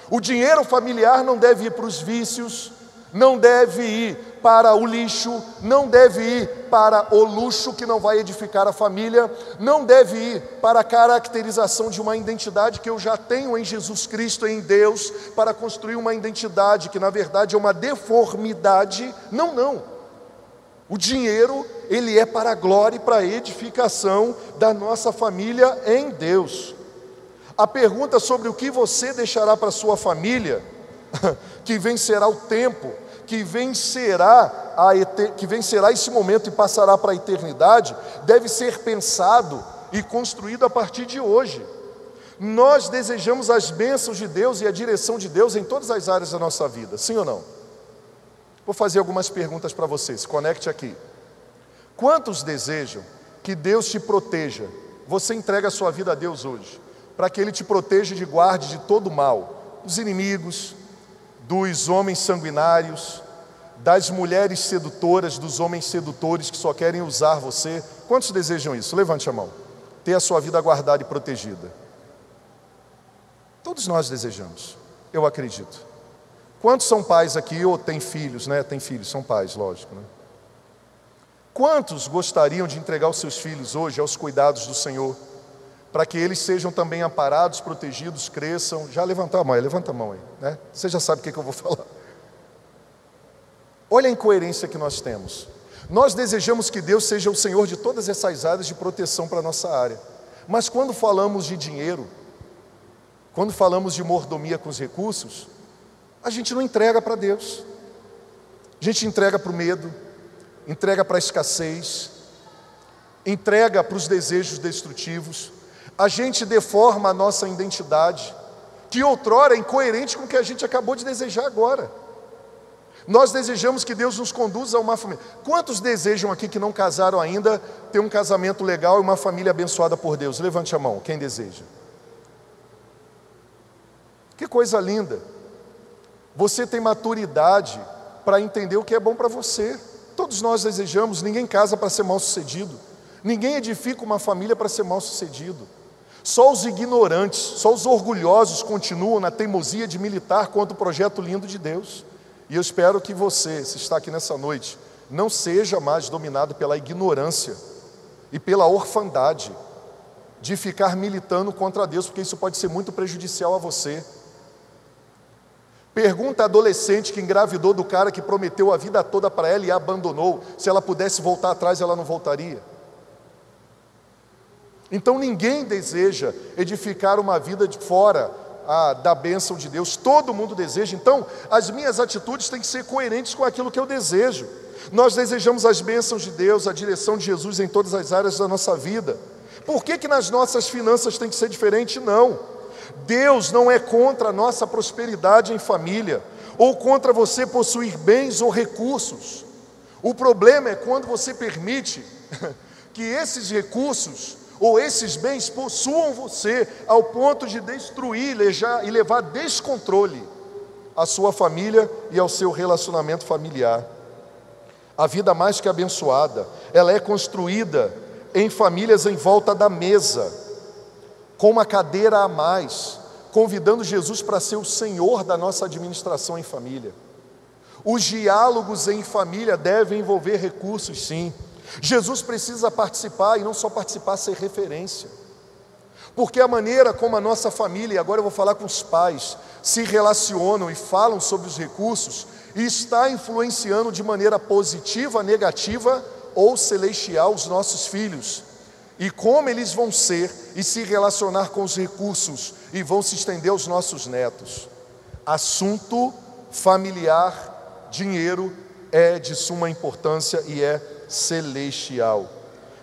O dinheiro familiar não deve ir para os vícios, não deve ir para o lixo, não deve ir para o luxo que não vai edificar a família, não deve ir para a caracterização de uma identidade que eu já tenho em Jesus Cristo e em Deus, para construir uma identidade que na verdade é uma deformidade. Não. O dinheiro, ele é para a glória e para a edificação da nossa família em Deus. A pergunta sobre o que você deixará para a sua família, que vencerá o tempo, que vencerá esse momento e passará para a eternidade, deve ser pensado e construído a partir de hoje. Nós desejamos as bênçãos de Deus e a direção de Deus em todas as áreas da nossa vida, sim ou não? Vou fazer algumas perguntas para você, se conecte aqui. Quantos desejam que Deus te proteja? Você entrega a sua vida a Deus hoje, para que Ele te proteja e te guarde de todo mal, dos inimigos, dos homens sanguinários, das mulheres sedutoras, dos homens sedutores que só querem usar você. Quantos desejam isso? Levante a mão. Ter a sua vida guardada e protegida. Todos nós desejamos, eu acredito. Quantos são pais aqui ou têm filhos, né? Tem filhos, são pais, lógico, né? Quantos gostariam de entregar os seus filhos hoje aos cuidados do Senhor? para que eles sejam também amparados, protegidos, cresçam. Já levanta a mão aí, né? Você já sabe o que eu vou falar. Olha a incoerência que nós temos. Nós desejamos que Deus seja o Senhor de todas essas áreas de proteção para a nossa área. Mas quando falamos de dinheiro, quando falamos de mordomia com os recursos, a gente não entrega para Deus. A gente entrega para o medo, entrega para a escassez, entrega para os desejos destrutivos. A gente deforma a nossa identidade, que outrora é incoerente com o que a gente acabou de desejar agora. Nós desejamos que Deus nos conduza a uma família. Quantos desejam aqui que não casaram ainda, ter um casamento legal e uma família abençoada por Deus? Levante a mão, quem deseja. Que coisa linda. Você tem maturidade para entender o que é bom para você. Todos nós desejamos, ninguém casa para ser mal sucedido. Ninguém edifica uma família para ser mal sucedido. Só os ignorantes, só os orgulhosos continuam na teimosia de militar contra o projeto lindo de Deus. E eu espero que você, se está aqui nessa noite, não seja mais dominado pela ignorância e pela orfandade de ficar militando contra Deus, porque isso pode ser muito prejudicial a você. Pergunta a adolescente que engravidou do cara que prometeu a vida toda para ela e a abandonou, se ela pudesse voltar atrás, ela não voltaria. Então ninguém deseja edificar uma vida de fora da bênção de Deus. Todo mundo deseja. Então as minhas atitudes têm que ser coerentes com aquilo que eu desejo. Nós desejamos as bênçãos de Deus, a direção de Jesus em todas as áreas da nossa vida. Por que nas nossas finanças tem que ser diferente? Não. Deus não é contra a nossa prosperidade em família, ou contra você possuir bens ou recursos. O problema é quando você permite que esses recursos ou esses bens possuam você ao ponto de destruir e levar descontrole à sua família e ao seu relacionamento familiar. A vida mais que abençoada, ela é construída em famílias em volta da mesa, com uma cadeira a mais, convidando Jesus para ser o Senhor da nossa administração em família. Os diálogos em família devem envolver recursos, sim. Jesus precisa participar, e não só participar, ser referência. Porque a maneira como a nossa família, e agora eu vou falar com os pais, se relacionam e falam sobre os recursos, está influenciando de maneira positiva, negativa ou celestial os nossos filhos. E como eles vão ser e se relacionar com os recursos e vão se estender aos nossos netos. Assunto familiar, dinheiro, é de suma importância e é celestial.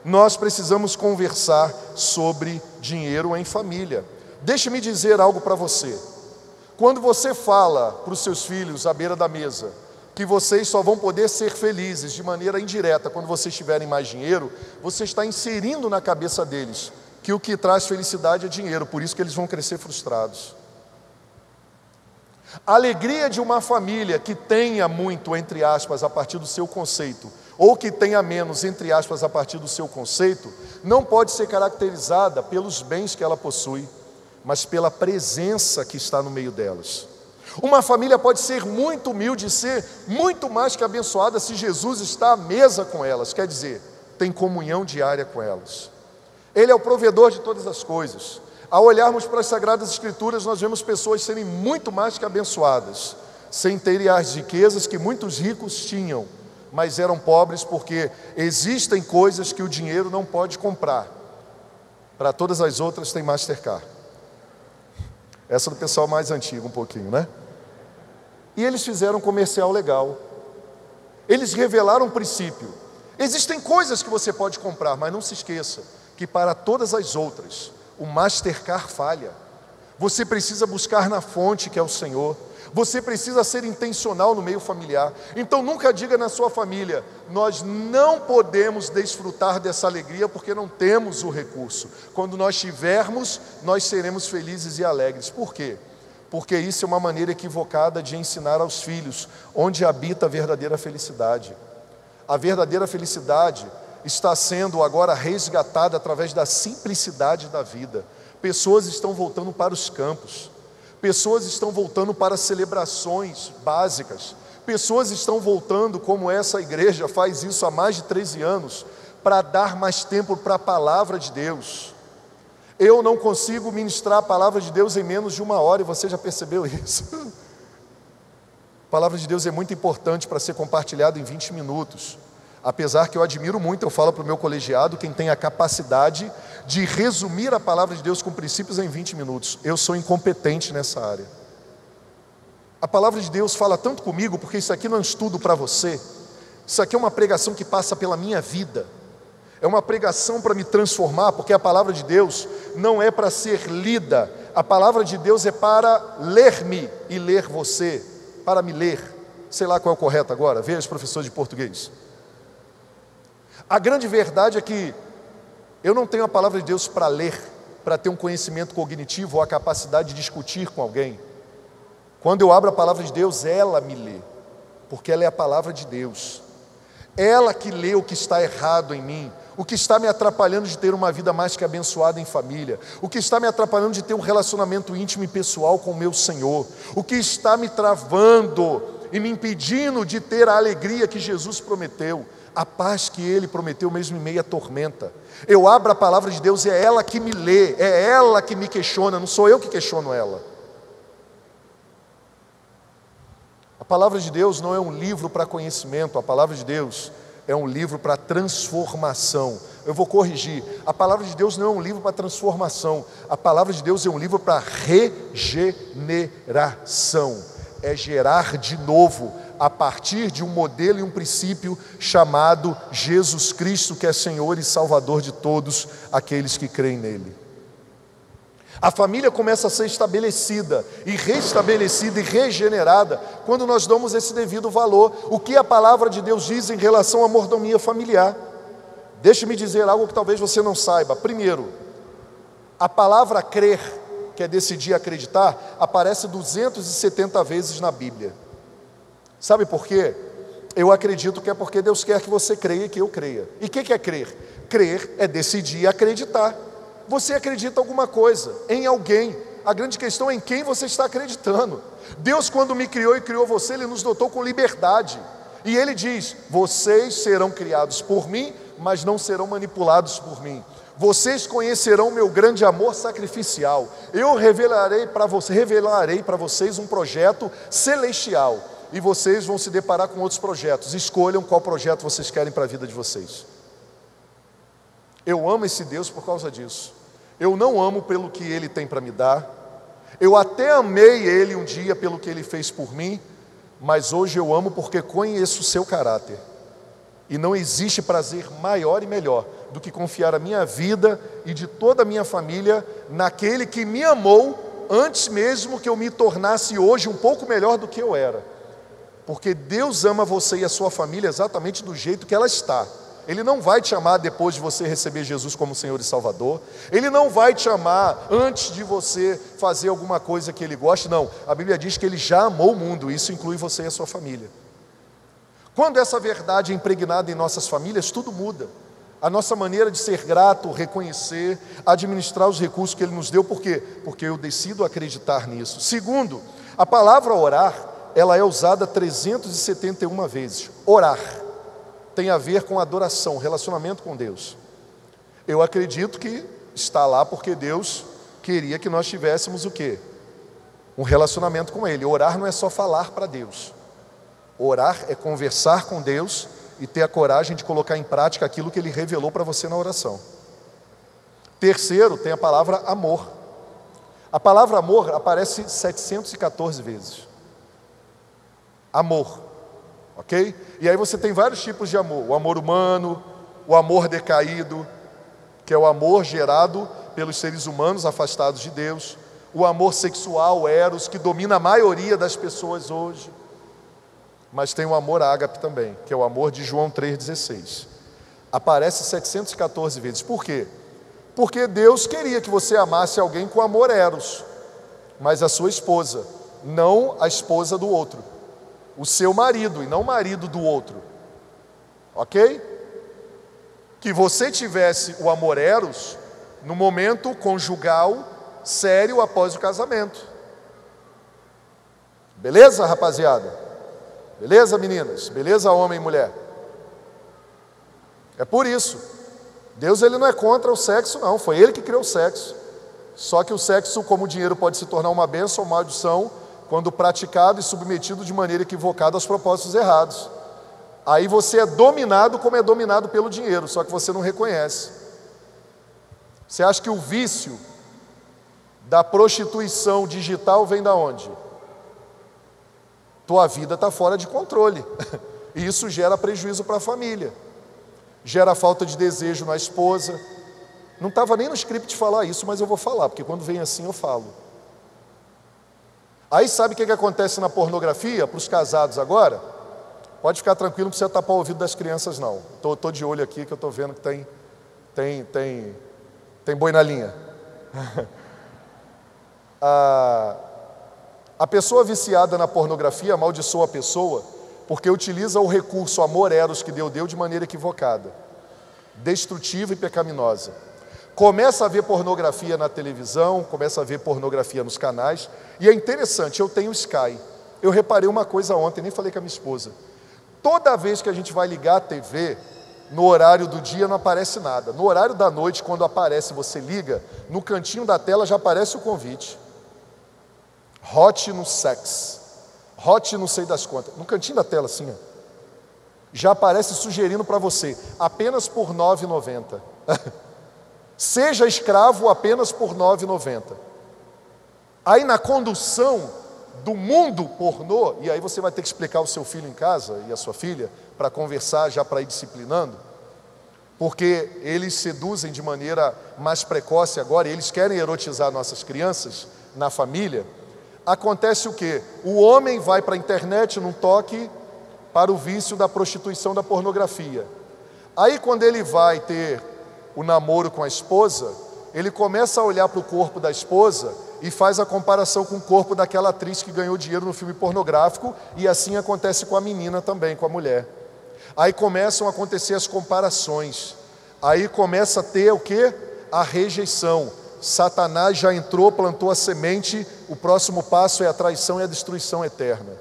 Nós precisamos conversar sobre dinheiro em família. Deixe-me dizer algo para você. Quando você fala para os seus filhos à beira da mesa que vocês só vão poder ser felizes de maneira indireta quando vocês tiverem mais dinheiro, você está inserindo na cabeça deles que o que traz felicidade é dinheiro, por isso que eles vão crescer frustrados. A alegria de uma família que tenha muito, entre aspas, a partir do seu conceito, ou que tenha menos, entre aspas, a partir do seu conceito, não pode ser caracterizada pelos bens que ela possui, mas pela presença que está no meio delas. Uma família pode ser muito humilde e ser muito mais que abençoada se Jesus está à mesa com elas, quer dizer, tem comunhão diária com elas. Ele é o provedor de todas as coisas. Ao olharmos para as Sagradas Escrituras, nós vemos pessoas serem muito mais que abençoadas, sem terem as riquezas que muitos ricos tinham, mas eram pobres porque existem coisas que o dinheiro não pode comprar. Para todas as outras tem Mastercard. Essa do pessoal mais antigo um pouquinho, né? E eles fizeram um comercial legal. Eles revelaram um princípio. Existem coisas que você pode comprar, mas não se esqueça que para todas as outras, o Mastercard falha. Você precisa buscar na fonte que é o Senhor. Você precisa ser intencional no meio familiar. Então nunca diga na sua família: nós não podemos desfrutar dessa alegria porque não temos o recurso. Quando nós tivermos, nós seremos felizes e alegres. Por quê? Porque isso é uma maneira equivocada de ensinar aos filhos onde habita a verdadeira felicidade. A verdadeira felicidade está sendo agora resgatada através da simplicidade da vida. Pessoas estão voltando para os campos. Pessoas estão voltando para celebrações básicas. Pessoas estão voltando, como essa igreja faz isso há mais de 13 anos, para dar mais tempo para a palavra de Deus. Eu não consigo ministrar a palavra de Deus em menos de 1 hora, e você já percebeu isso? A palavra de Deus é muito importante para ser compartilhada em 20 minutos. Apesar que eu admiro muito, eu falo para o meu colegiado, quem tem a capacidade de resumir a palavra de Deus com princípios em 20 minutos. Eu sou incompetente nessa área. A palavra de Deus fala tanto comigo, porque isso aqui não é um estudo para você. Isso aqui é uma pregação que passa pela minha vida. É uma pregação para me transformar, porque a palavra de Deus não é para ser lida. A palavra de Deus é para ler-me e ler você, para me ler. Sei lá qual é o correto agora, veja os professores de português. A grande verdade é que eu não tenho a palavra de Deus para ler, para ter um conhecimento cognitivo ou a capacidade de discutir com alguém. Quando eu abro a palavra de Deus, ela me lê, porque ela é a palavra de Deus. Ela que lê o que está errado em mim, o que está me atrapalhando de ter uma vida mais que abençoada em família, o que está me atrapalhando de ter um relacionamento íntimo e pessoal com o meu Senhor, o que está me travando e me impedindo de ter a alegria que Jesus prometeu, a paz que Ele prometeu mesmo em meio à tormenta. Eu abro a palavra de Deus e é ela que me lê, é ela que me questiona, não sou eu que questiono ela. A palavra de Deus não é um livro para conhecimento, a palavra de Deus é um livro para transformação. Eu vou corrigir, a palavra de Deus não é um livro para transformação, a palavra de Deus é um livro para regeneração, é gerar de novo, a partir de um modelo e um princípio chamado Jesus Cristo, que é Senhor e Salvador de todos aqueles que creem nele. A família começa a ser estabelecida e restabelecida e regenerada quando nós damos esse devido valor. O que a palavra de Deus diz em relação à mordomia familiar? Deixe-me dizer algo que talvez você não saiba. Primeiro, a palavra crer, que é decidir acreditar, aparece 270 vezes na Bíblia. Sabe por quê? Eu acredito que é porque Deus quer que você creia e que eu creia. E o que é crer? Crer é decidir acreditar. Você acredita em alguma coisa, em alguém. A grande questão é em quem você está acreditando. Deus, quando me criou e criou você, Ele nos dotou com liberdade. E Ele diz: vocês serão criados por mim, mas não serão manipulados por mim. Vocês conhecerão meu grande amor sacrificial. Eu revelarei para vocês um projeto celestial. E vocês vão se deparar com outros projetos. Escolham qual projeto vocês querem para a vida de vocês. Eu amo esse Deus por causa disso. Eu não amo pelo que Ele tem para me dar. Eu até amei Ele um dia pelo que Ele fez por mim, mas hoje eu amo porque conheço o seu caráter. E não existe prazer maior e melhor do que confiar a minha vida e de toda a minha família naquele que me amou antes mesmo que eu me tornasse hoje um pouco melhor do que eu era. Porque Deus ama você e a sua família exatamente do jeito que ela está. Ele não vai te amar depois de você receber Jesus como Senhor e Salvador. Ele não vai te amar antes de você fazer alguma coisa que Ele goste. Não, a Bíblia diz que Ele já amou o mundo. Isso inclui você e a sua família. Quando essa verdade é impregnada em nossas famílias, tudo muda. A nossa maneira de ser grato, reconhecer, administrar os recursos que Ele nos deu. Por quê? Porque eu decido acreditar nisso. Segundo, a palavra orar, ela é usada 371 vezes. Orar tem a ver com adoração, relacionamento com Deus. Eu acredito que está lá porque Deus queria que nós tivéssemos o quê? Um relacionamento com Ele. Orar não é só falar para Deus. Orar é conversar com Deus e ter a coragem de colocar em prática aquilo que Ele revelou para você na oração. Terceiro, tem a palavra amor. A palavra amor aparece 714 vezes. Amor. Ok? E aí você tem vários tipos de amor. O amor humano, o amor decaído, que é o amor gerado pelos seres humanos afastados de Deus. O amor sexual, o eros, que domina a maioria das pessoas hoje. Mas tem o amor ágape também, que é o amor de João 3,16. Aparece 714 vezes. Por quê? Porque Deus queria que você amasse alguém com amor eros, mas a sua esposa, não a esposa do outro. O seu marido e não o marido do outro. Ok? Que você tivesse o amor eros no momento conjugal sério após o casamento. Beleza, rapaziada? Beleza, meninas? Beleza, homem e mulher? É por isso. Deus, Ele não é contra o sexo, não. Foi Ele que criou o sexo. Só que o sexo, como o dinheiro, pode se tornar uma bênção ou maldição quando praticado e submetido de maneira equivocada aos propósitos errados. Aí você é dominado como é dominado pelo dinheiro, só que você não reconhece. Você acha que o vício da prostituição digital vem da onde? Tua vida está fora de controle. E isso gera prejuízo para a família. Gera falta de desejo na esposa. Não estava nem no script falar isso, mas eu vou falar, porque quando vem assim eu falo. Aí sabe o que acontece na pornografia, para os casados agora? Pode ficar tranquilo, não precisa tapar o ouvido das crianças não. Estou de olho aqui que eu estou vendo que tem boi na linha. A pessoa viciada na pornografia amaldiçoa a pessoa porque utiliza o recurso amor eros que Deus deu de maneira equivocada, destrutiva e pecaminosa. Começa a ver pornografia na televisão, começa a ver pornografia nos canais, e é interessante, eu tenho Sky. Eu reparei uma coisa ontem, nem falei com a minha esposa. Toda vez que a gente vai ligar a TV, no horário do dia não aparece nada. No horário da noite, quando aparece, você liga, no cantinho da tela já aparece o convite. Hot no sex. Hot não sei das quantas. No cantinho da tela, assim, ó, já aparece sugerindo para você, apenas por R$ 9,90. Seja escravo apenas por R$ 9,90. Aí na condução do mundo pornô, e aí você vai ter que explicar ao seu filho em casa e a sua filha, para conversar já para ir disciplinando, porque eles seduzem de maneira mais precoce agora, e eles querem erotizar nossas crianças na família. Acontece o quê? O homem vai para a internet num toque para o vício da prostituição, da pornografia. Aí quando ele vai ter o namoro com a esposa, ele começa a olhar para o corpo da esposa e faz a comparação com o corpo daquela atriz que ganhou dinheiro no filme pornográfico, e assim acontece com a menina também, com a mulher. Aí começam a acontecer as comparações, aí começa a ter o quê? A rejeição. Satanás já entrou, plantou a semente, o próximo passo é a traição e a destruição eterna.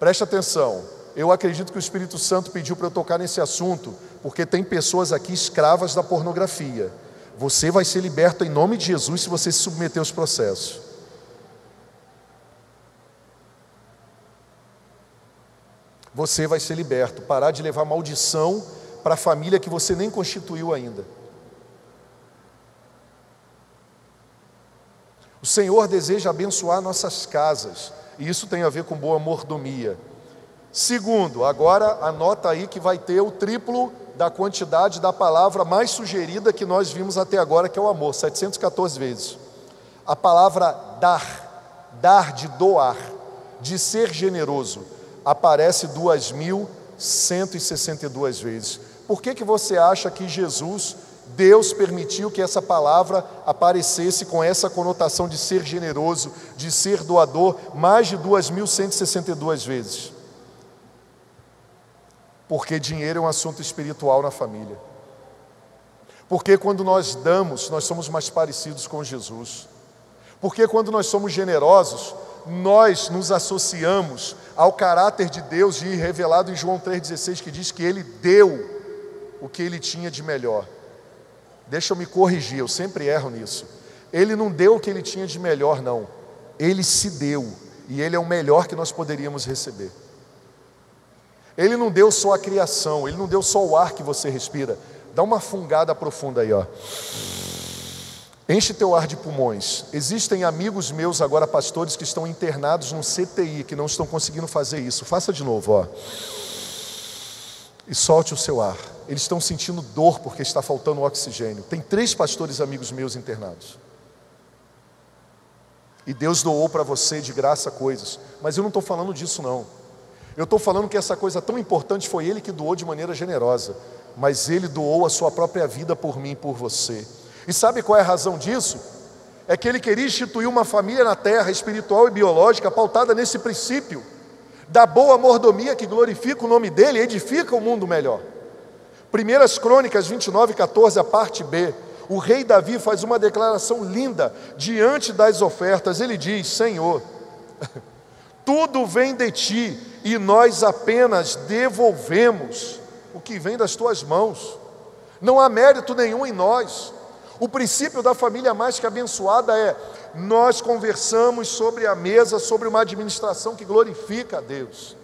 Preste atenção, eu acredito que o Espírito Santo pediu para eu tocar nesse assunto, porque tem pessoas aqui escravas da pornografia. Você vai ser liberto em nome de Jesus se você se submeter aos processos. Você vai ser liberto, parar de levar maldição para a família que você nem constituiu ainda. O Senhor deseja abençoar nossas casas, e isso tem a ver com boa mordomia. Segundo, agora anota aí que vai ter o triplo da quantidade da palavra mais sugerida que nós vimos até agora, que é o amor, 714 vezes. A palavra dar de doar, de ser generoso, aparece 2.162 vezes. Por que você acha que Deus permitiu que essa palavra aparecesse com essa conotação de ser generoso, de ser doador, mais de 2.162 vezes? Porque dinheiro é um assunto espiritual na família. Porque quando nós damos, nós somos mais parecidos com Jesus. Porque quando nós somos generosos, nós nos associamos ao caráter de Deus revelado em João 3,16, que diz que Ele deu o que Ele tinha de melhor. Deixa eu me corrigir, eu sempre erro nisso. Ele não deu o que Ele tinha de melhor, não. Ele se deu, e Ele é o melhor que nós poderíamos receber. Ele não deu só a criação, Ele não deu só o ar que você respira. Dá uma fungada profunda aí, ó. Enche teu ar de pulmões. Existem amigos meus agora, pastores, que estão internados no CTI, que não estão conseguindo fazer isso. Faça de novo, ó. E solte o seu ar. Eles estão sentindo dor porque está faltando oxigênio. Tem 3 pastores amigos meus internados. E Deus doou para você de graça coisas. Mas eu não estou falando disso, não. Eu estou falando que essa coisa tão importante foi Ele que doou de maneira generosa. Mas Ele doou a sua própria vida por mim e por você. E sabe qual é a razão disso? É que Ele queria instituir uma família na terra, espiritual e biológica, pautada nesse princípio da boa mordomia que glorifica o nome dEle e edifica o mundo melhor. 1 Crônicas 29:14, a parte B. O rei Davi faz uma declaração linda diante das ofertas. Ele diz: Senhor, tudo vem de Ti e nós apenas devolvemos o que vem das Tuas mãos. Não há mérito nenhum em nós. O princípio da família mais que abençoada é: nós conversamos sobre a mesa, sobre uma administração que glorifica a Deus.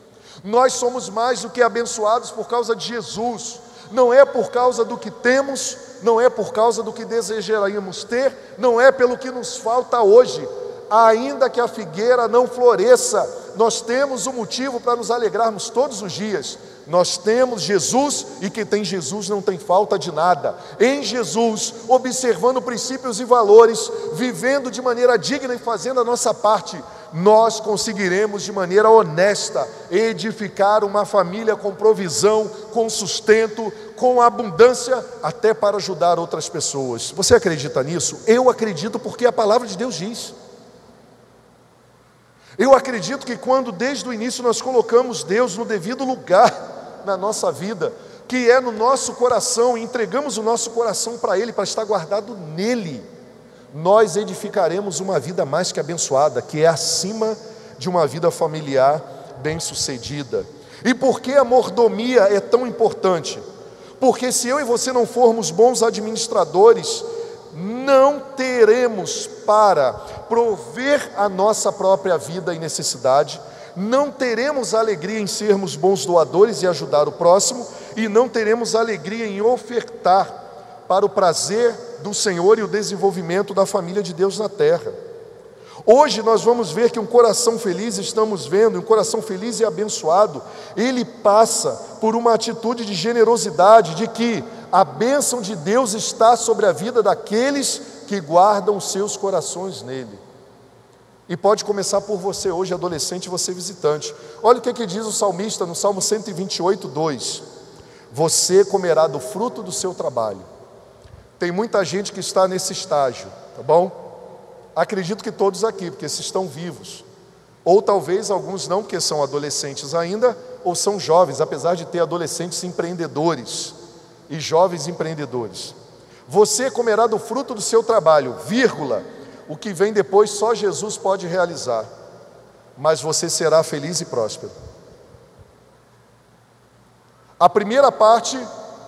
Nós somos mais do que abençoados por causa de Jesus. Não é por causa do que temos, não é por causa do que desejaríamos ter, não é pelo que nos falta hoje. Ainda que a figueira não floresça, nós temos um motivo para nos alegrarmos todos os dias. Nós temos Jesus, e quem tem Jesus não tem falta de nada. Em Jesus, observando princípios e valores, vivendo de maneira digna e fazendo a nossa parte, nós conseguiremos de maneira honesta edificar uma família com provisão, com sustento, com abundância, até para ajudar outras pessoas. Você acredita nisso? Eu acredito, porque a palavra de Deus diz. Eu acredito que quando desde o início nós colocamos Deus no devido lugar na nossa vida, que é no nosso coração, e entregamos o nosso coração para Ele, para estar guardado nele, nós edificaremos uma vida mais que abençoada, que é acima de uma vida familiar bem-sucedida. E por que a mordomia é tão importante? Porque se eu e você não formos bons administradores, não teremos para prover a nossa própria vida e necessidade, não teremos alegria em sermos bons doadores e ajudar o próximo, e não teremos alegria em ofertar para o prazer do Senhor e o desenvolvimento da família de Deus na terra. Hoje nós vamos ver que um coração feliz, estamos vendo, um coração feliz e abençoado, ele passa por uma atitude de generosidade, de que a bênção de Deus está sobre a vida daqueles que guardam seus corações nele. E pode começar por você hoje, adolescente, você visitante. Olha o que diz o salmista no Salmo 128, 2. Você comerá do fruto do seu trabalho. Tem muita gente que está nesse estágio, tá bom? Acredito que todos aqui, porque esses estão vivos. Ou talvez alguns não, porque são adolescentes ainda, ou são jovens, apesar de ter adolescentes empreendedores e jovens empreendedores. Você comerá do fruto do seu trabalho, vírgula. O que vem depois só Jesus pode realizar, mas você será feliz e próspero. A primeira parte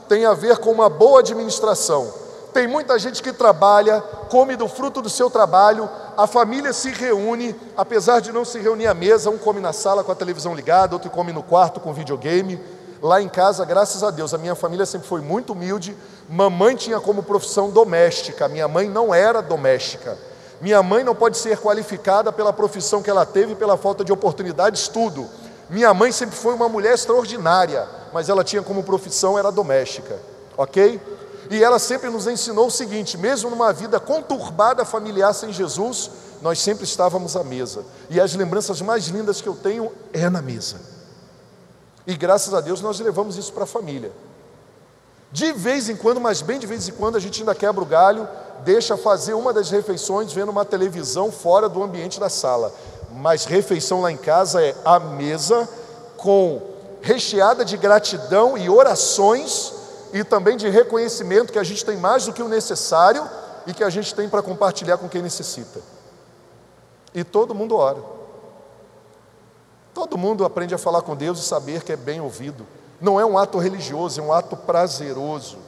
tem a ver com uma boa administração. Tem muita gente que trabalha, come do fruto do seu trabalho, a família se reúne, apesar de não se reunir à mesa, um come na sala com a televisão ligada, outro come no quarto com videogame. Lá em casa, graças a Deus, a minha família sempre foi muito humilde. Mamãe tinha como profissão doméstica, minha mãe não era doméstica. Minha mãe não pode ser qualificada pela profissão que ela teve, pela falta de oportunidade de estudo. Minha mãe sempre foi uma mulher extraordinária, mas ela tinha como profissão, era doméstica, ok? E ela sempre nos ensinou o seguinte: mesmo numa vida conturbada familiar sem Jesus, nós sempre estávamos à mesa. E as lembranças mais lindas que eu tenho é na mesa. E graças a Deus nós levamos isso para a família. De vez em quando, mas bem de vez em quando, a gente ainda quebra o galho, deixa fazer uma das refeições vendo uma televisão fora do ambiente da sala. Mas refeição lá em casa é a mesa, com recheada de gratidão e orações, e também de reconhecimento que a gente tem mais do que o necessário e que a gente tem para compartilhar com quem necessita. E todo mundo ora. Todo mundo aprende a falar com Deus e saber que é bem ouvido. Não é um ato religioso, é um ato prazeroso.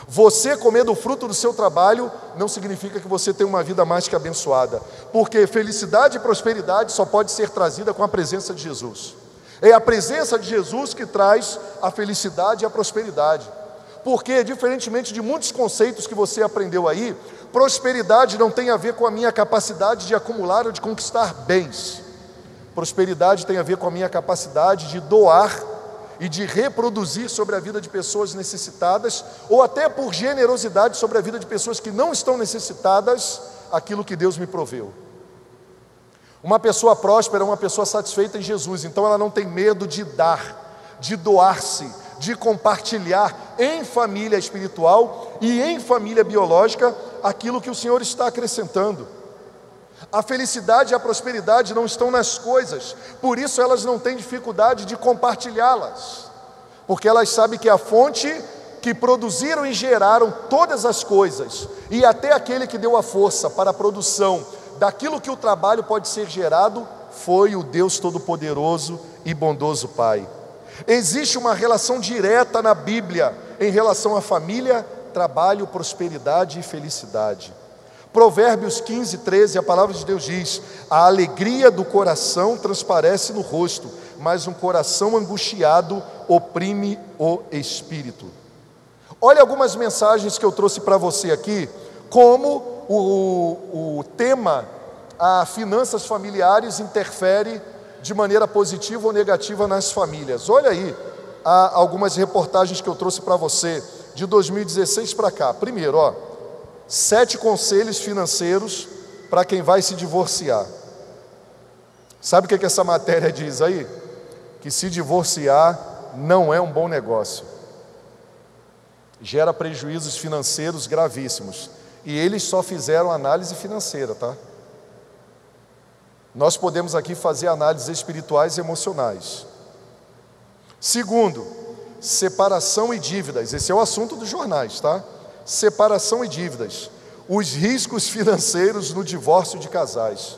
Você comer do fruto do seu trabalho não significa que você tem uma vida mais que abençoada, porque felicidade e prosperidade só pode ser trazida com a presença de Jesus. É a presença de Jesus que traz a felicidade e a prosperidade. Porque, diferentemente de muitos conceitos que você aprendeu aí, prosperidade não tem a ver com a minha capacidade de acumular ou de conquistar bens. Prosperidade tem a ver com a minha capacidade de doar e de reproduzir sobre a vida de pessoas necessitadas, ou até por generosidade sobre a vida de pessoas que não estão necessitadas, aquilo que Deus me proveu. Uma pessoa próspera é uma pessoa satisfeita em Jesus, então ela não tem medo de dar, de doar-se, de compartilhar em família espiritual e em família biológica aquilo que o Senhor está acrescentando. A felicidade e a prosperidade não estão nas coisas, por isso elas não têm dificuldade de compartilhá-las, porque elas sabem que a fonte que produziram e geraram todas as coisas, e até aquele que deu a força para a produção daquilo que o trabalho pode ser gerado, foi o Deus Todo-Poderoso e bondoso Pai. Existe uma relação direta na Bíblia em relação à família trabalho, prosperidade e felicidade. Provérbios 15, 13, a palavra de Deus diz: a alegria do coração transparece no rosto, mas um coração angustiado oprime o espírito. Olha algumas mensagens que eu trouxe para você aqui, como o tema, finanças familiares, interfere de maneira positiva ou negativa nas famílias. Olha aí algumas reportagens que eu trouxe para você, de 2016 para cá. Primeiro, 7 conselhos financeiros para quem vai se divorciar. Sabe o que essa matéria diz aí? Que se divorciar não é um bom negócio. Gera prejuízos financeiros gravíssimos. E eles só fizeram análise financeira, tá? Nós podemos aqui fazer análises espirituais e emocionais. Segundo, separação e dívidas. Esse é o assunto dos jornais, tá? Separação e dívidas. Os riscos financeiros no divórcio de casais.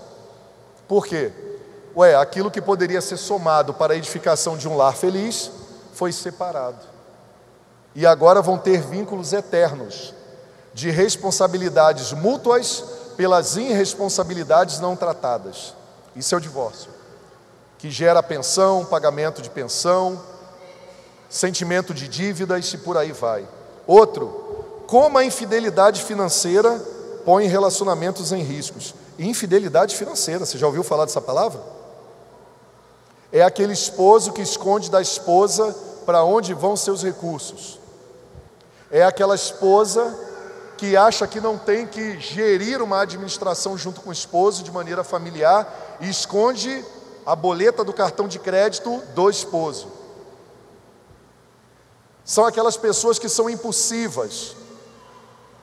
Por quê? Aquilo que poderia ser somado para a edificação de um lar feliz foi separado. E agora vão ter vínculos eternos de responsabilidades mútuas pelas irresponsabilidades não tratadas. Isso é o divórcio, que gera pensão, pagamento de pensão, sentimento de dívidas e por aí vai. Outro, como a infidelidade financeira põe relacionamentos em riscos. Infidelidade financeira, você já ouviu falar dessa palavra? É aquele esposo que esconde da esposa para onde vão seus recursos. É aquela esposa que acha que não tem que gerir uma administração junto com o esposo de maneira familiar e esconde a boleta do cartão de crédito do esposo. São aquelas pessoas que são impulsivas,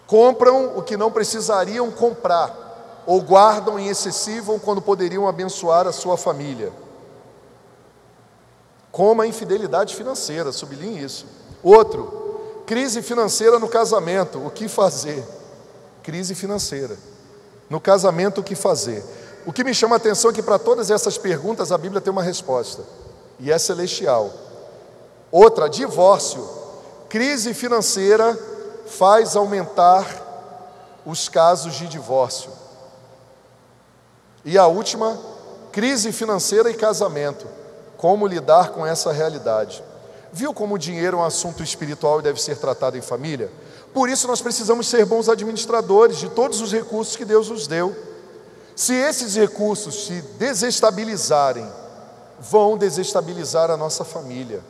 compram o que não precisariam comprar, ou guardam em excessivo quando poderiam abençoar a sua família. Como a infidelidade financeira, sublinhe isso. Outro, crise financeira no casamento, o que fazer? Crise financeira. No casamento, o que fazer? O que me chama a atenção é que para todas essas perguntas a Bíblia tem uma resposta, e é celestial. Outra, divórcio. Crise financeira faz aumentar os casos de divórcio. E a última, crise financeira e casamento. Como lidar com essa realidade? Viu como o dinheiro é um assunto espiritual e deve ser tratado em família? Por isso nós precisamos ser bons administradores de todos os recursos que Deus nos deu. Se esses recursos se desestabilizarem, vão desestabilizar a nossa família.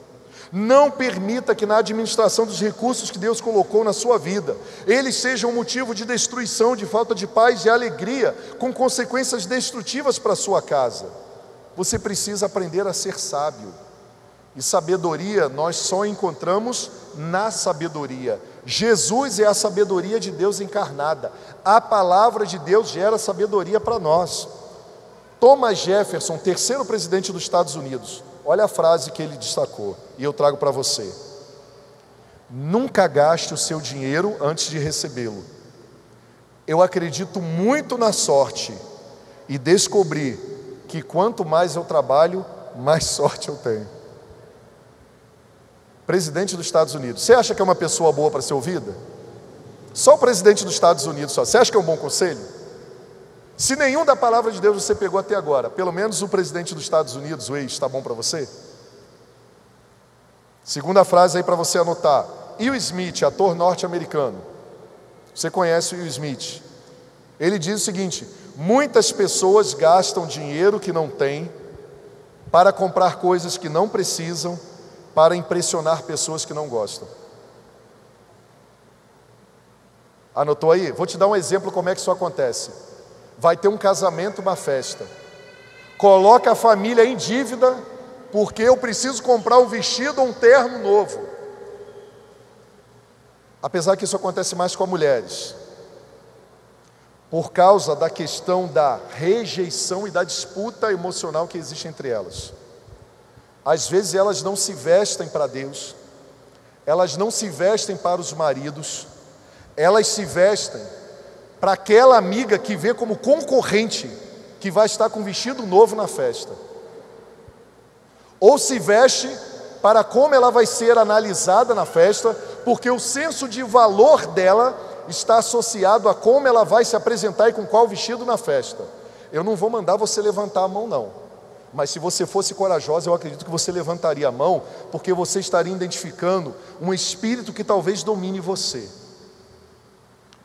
Não permita que na administração dos recursos que Deus colocou na sua vida, eles sejam um motivo de destruição, de falta de paz e alegria, com consequências destrutivas para a sua casa. Você precisa aprender a ser sábio. E sabedoria nós só encontramos na sabedoria. Jesus é a sabedoria de Deus encarnada. A palavra de Deus gera sabedoria para nós. Thomas Jefferson, terceiro presidente dos Estados Unidos, olha a frase que ele destacou, e eu trago para você. Nunca gaste o seu dinheiro antes de recebê-lo. Eu acredito muito na sorte e descobri que quanto mais eu trabalho, mais sorte eu tenho. Presidente dos Estados Unidos, você acha que é uma pessoa boa para ser ouvida? Só o presidente dos Estados Unidos só. Você acha que é um bom conselho? Se nenhum da palavra de Deus você pegou até agora, pelo menos o presidente dos Estados Unidos, o ex, está bom para você? Segunda frase aí para você anotar. Will Smith, ator norte-americano. Você conhece o Will Smith? Ele diz o seguinte: muitas pessoas gastam dinheiro que não têm para comprar coisas que não precisam, para impressionar pessoas que não gostam. Anotou aí? Vou te dar um exemplo como é que isso acontece. Vai ter um casamento, uma festa. Coloca a família em dívida porque eu preciso comprar um vestido ou um terno novo. Apesar que isso acontece mais com as mulheres. Por causa da questão da rejeição e da disputa emocional que existe entre elas. Às vezes elas não se vestem para Deus, elas não se vestem para os maridos, elas se vestem para aquela amiga que vê como concorrente, que vai estar com vestido novo na festa. Ou se veste para como ela vai ser analisada na festa, porque o senso de valor dela está associado a como ela vai se apresentar e com qual vestido na festa. Eu não vou mandar você levantar a mão, não. Mas se você fosse corajosa, eu acredito que você levantaria a mão, porque você estaria identificando um espírito que talvez domine você.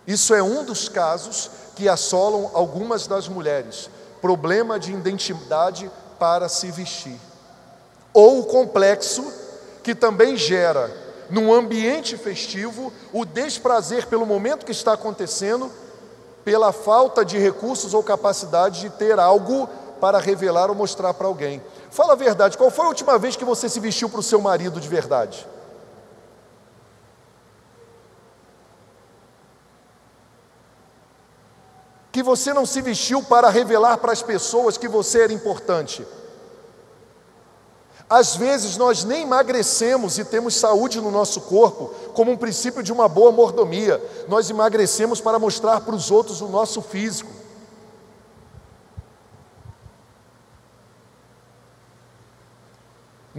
Isso é um dos casos que assolam algumas das mulheres. Problema de identidade para se vestir. Ou o complexo que também gera, num ambiente festivo, o desprazer pelo momento que está acontecendo, pela falta de recursos ou capacidade de ter algo para revelar ou mostrar para alguém. Fala a verdade, qual foi a última vez que você se vestiu para o seu marido de verdade? Que você não se vestiu para revelar para as pessoas que você era importante. Às vezes nós nem emagrecemos e temos saúde no nosso corpo como um princípio de uma boa mordomia. Nós emagrecemos para mostrar para os outros o nosso físico.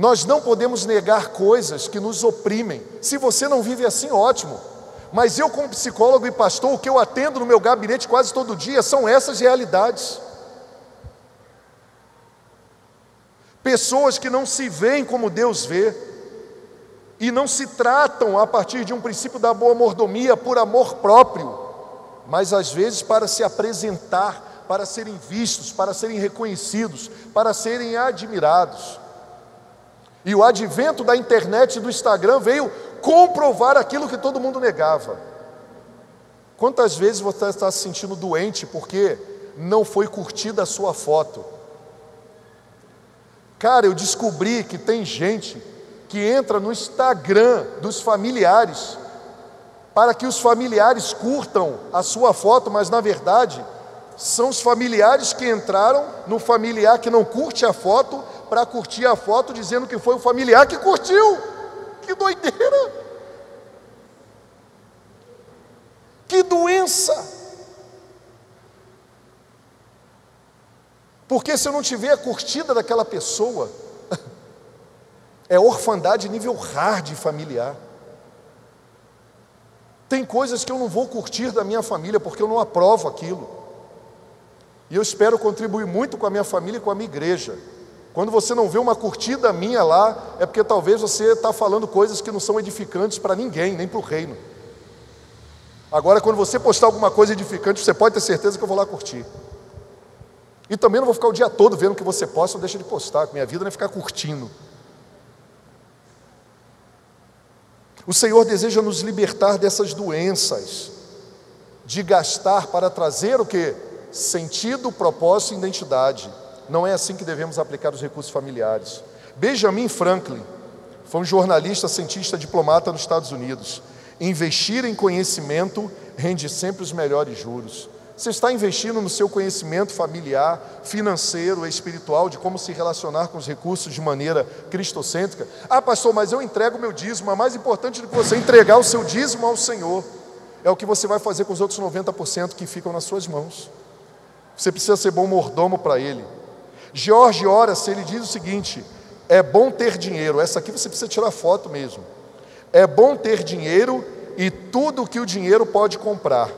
Nós não podemos negar coisas que nos oprimem. Se você não vive assim, ótimo. Mas eu, como psicólogo e pastor, o que eu atendo no meu gabinete quase todo dia são essas realidades. Pessoas que não se veem como Deus vê e não se tratam a partir de um princípio da boa mordomia por amor próprio, mas às vezes para se apresentar, para serem vistos, para serem reconhecidos, para serem admirados. E o advento da internet e do Instagram veio comprovar aquilo que todo mundo negava. Quantas vezes você está se sentindo doente porque não foi curtida a sua foto? Cara, eu descobri que tem gente que entra no Instagram dos familiares para que os familiares curtam a sua foto, mas na verdade são os familiares que entraram no familiar que não curte a foto para curtir a foto, dizendo que foi o familiar que curtiu. Que doideira! Que doença! Porque se eu não tiver a curtida daquela pessoa, é orfandade nível hard familiar. Tem coisas que eu não vou curtir da minha família, porque eu não aprovo aquilo. E eu espero contribuir muito com a minha família e com a minha igreja. Quando você não vê uma curtida minha lá, é porque talvez você está falando coisas que não são edificantes para ninguém, nem para o reino. Agora, quando você postar alguma coisa edificante, você pode ter certeza que eu vou lá curtir. E também não vou ficar o dia todo vendo o que você posta ou deixa de postar, minha vida não é ficar curtindo. O Senhor deseja nos libertar dessas doenças, de gastar para trazer o quê? Sentido, propósito e identidade. Não é assim que devemos aplicar os recursos familiares. Benjamin Franklin foi um jornalista, cientista, diplomata nos Estados Unidos. Investir em conhecimento rende sempre os melhores juros. Você está investindo no seu conhecimento familiar, financeiro, espiritual, de como se relacionar com os recursos de maneira cristocêntrica? Ah, pastor, mas eu entrego o meu dízimo. É mais importante do que você entregar o seu dízimo ao Senhor. É o que você vai fazer com os outros 90% que ficam nas suas mãos. Você precisa ser bom mordomo para Ele. George Horace, ele diz o seguinte: é bom ter dinheiro. Essa aqui você precisa tirar foto mesmo. É bom ter dinheiro e tudo o que o dinheiro pode comprar.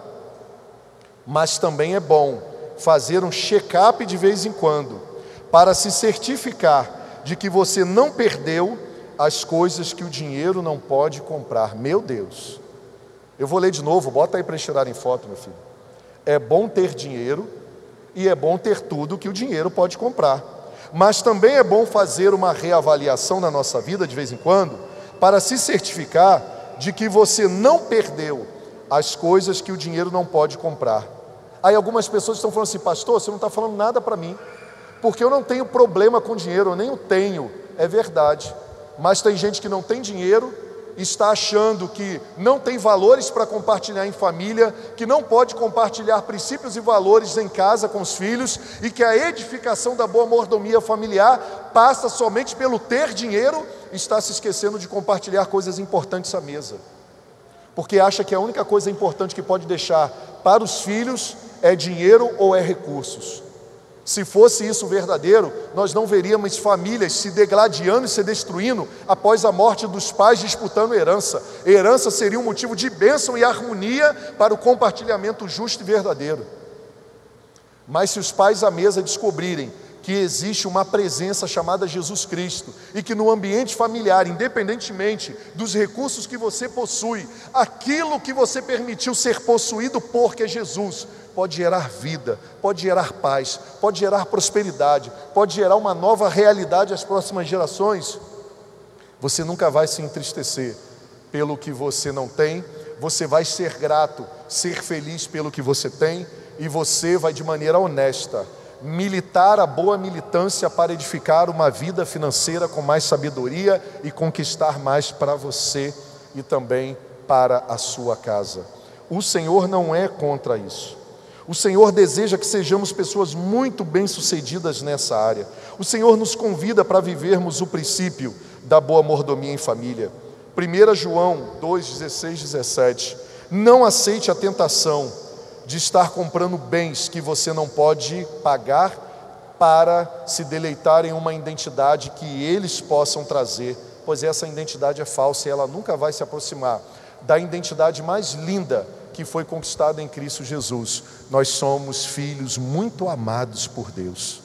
Mas também é bom fazer um check-up de vez em quando, para se certificar de que você não perdeu as coisas que o dinheiro não pode comprar. Meu Deus! Eu vou ler de novo, bota aí para eles tirarem foto, meu filho. É bom ter dinheiro e é bom ter tudo que o dinheiro pode comprar. Mas também é bom fazer uma reavaliação na nossa vida de vez em quando, para se certificar de que você não perdeu as coisas que o dinheiro não pode comprar. Aí algumas pessoas estão falando assim: pastor, você não está falando nada para mim, porque eu não tenho problema com dinheiro, eu nem o tenho. É verdade, mas tem gente que não tem dinheiro, está achando que não tem valores para compartilhar em família, que não pode compartilhar princípios e valores em casa com os filhos, e que a edificação da boa mordomia familiar passa somente pelo ter dinheiro, está se esquecendo de compartilhar coisas importantes à mesa, porque acha que a única coisa importante que pode deixar para os filhos é dinheiro ou é recursos. Se fosse isso verdadeiro, nós não veríamos famílias se degladiando e se destruindo após a morte dos pais, disputando herança. Herança seria um motivo de bênção e harmonia para o compartilhamento justo e verdadeiro. Mas se os pais à mesa descobrirem que existe uma presença chamada Jesus Cristo, e que no ambiente familiar, independentemente dos recursos que você possui, aquilo que você permitiu ser possuído por, que é Jesus, pode gerar vida, pode gerar paz, pode gerar prosperidade, pode gerar uma nova realidade às próximas gerações, você nunca vai se entristecer pelo que você não tem, você vai ser grato, ser feliz pelo que você tem, e você vai de maneira honesta militar a boa militância para edificar uma vida financeira com mais sabedoria e conquistar mais para você e também para a sua casa. O Senhor não é contra isso. O Senhor deseja que sejamos pessoas muito bem-sucedidas nessa área. O Senhor nos convida para vivermos o princípio da boa mordomia em família. 1 João 2, 16, 17. Não aceite a tentação de estar comprando bens que você não pode pagar para se deleitar em uma identidade que eles possam trazer, pois essa identidade é falsa e ela nunca vai se aproximar da identidade mais linda que foi conquistada em Cristo Jesus. Nós somos filhos muito amados por Deus.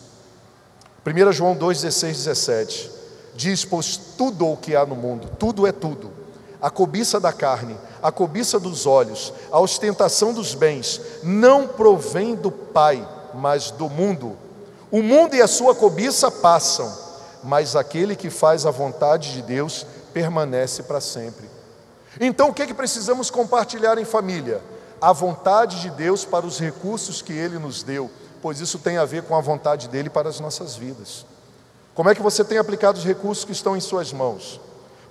1 João 2, 16, 17 diz: pois tudo o que há no mundo, tudo é tudo, a cobiça da carne, a cobiça dos olhos, a ostentação dos bens, não provém do Pai, mas do mundo. O mundo e a sua cobiça passam, mas aquele que faz a vontade de Deus permanece para sempre. Então o que precisamos compartilhar em família? A vontade de Deus para os recursos que Ele nos deu, pois isso tem a ver com a vontade dEle para as nossas vidas. Como é que você tem aplicado os recursos que estão em suas mãos?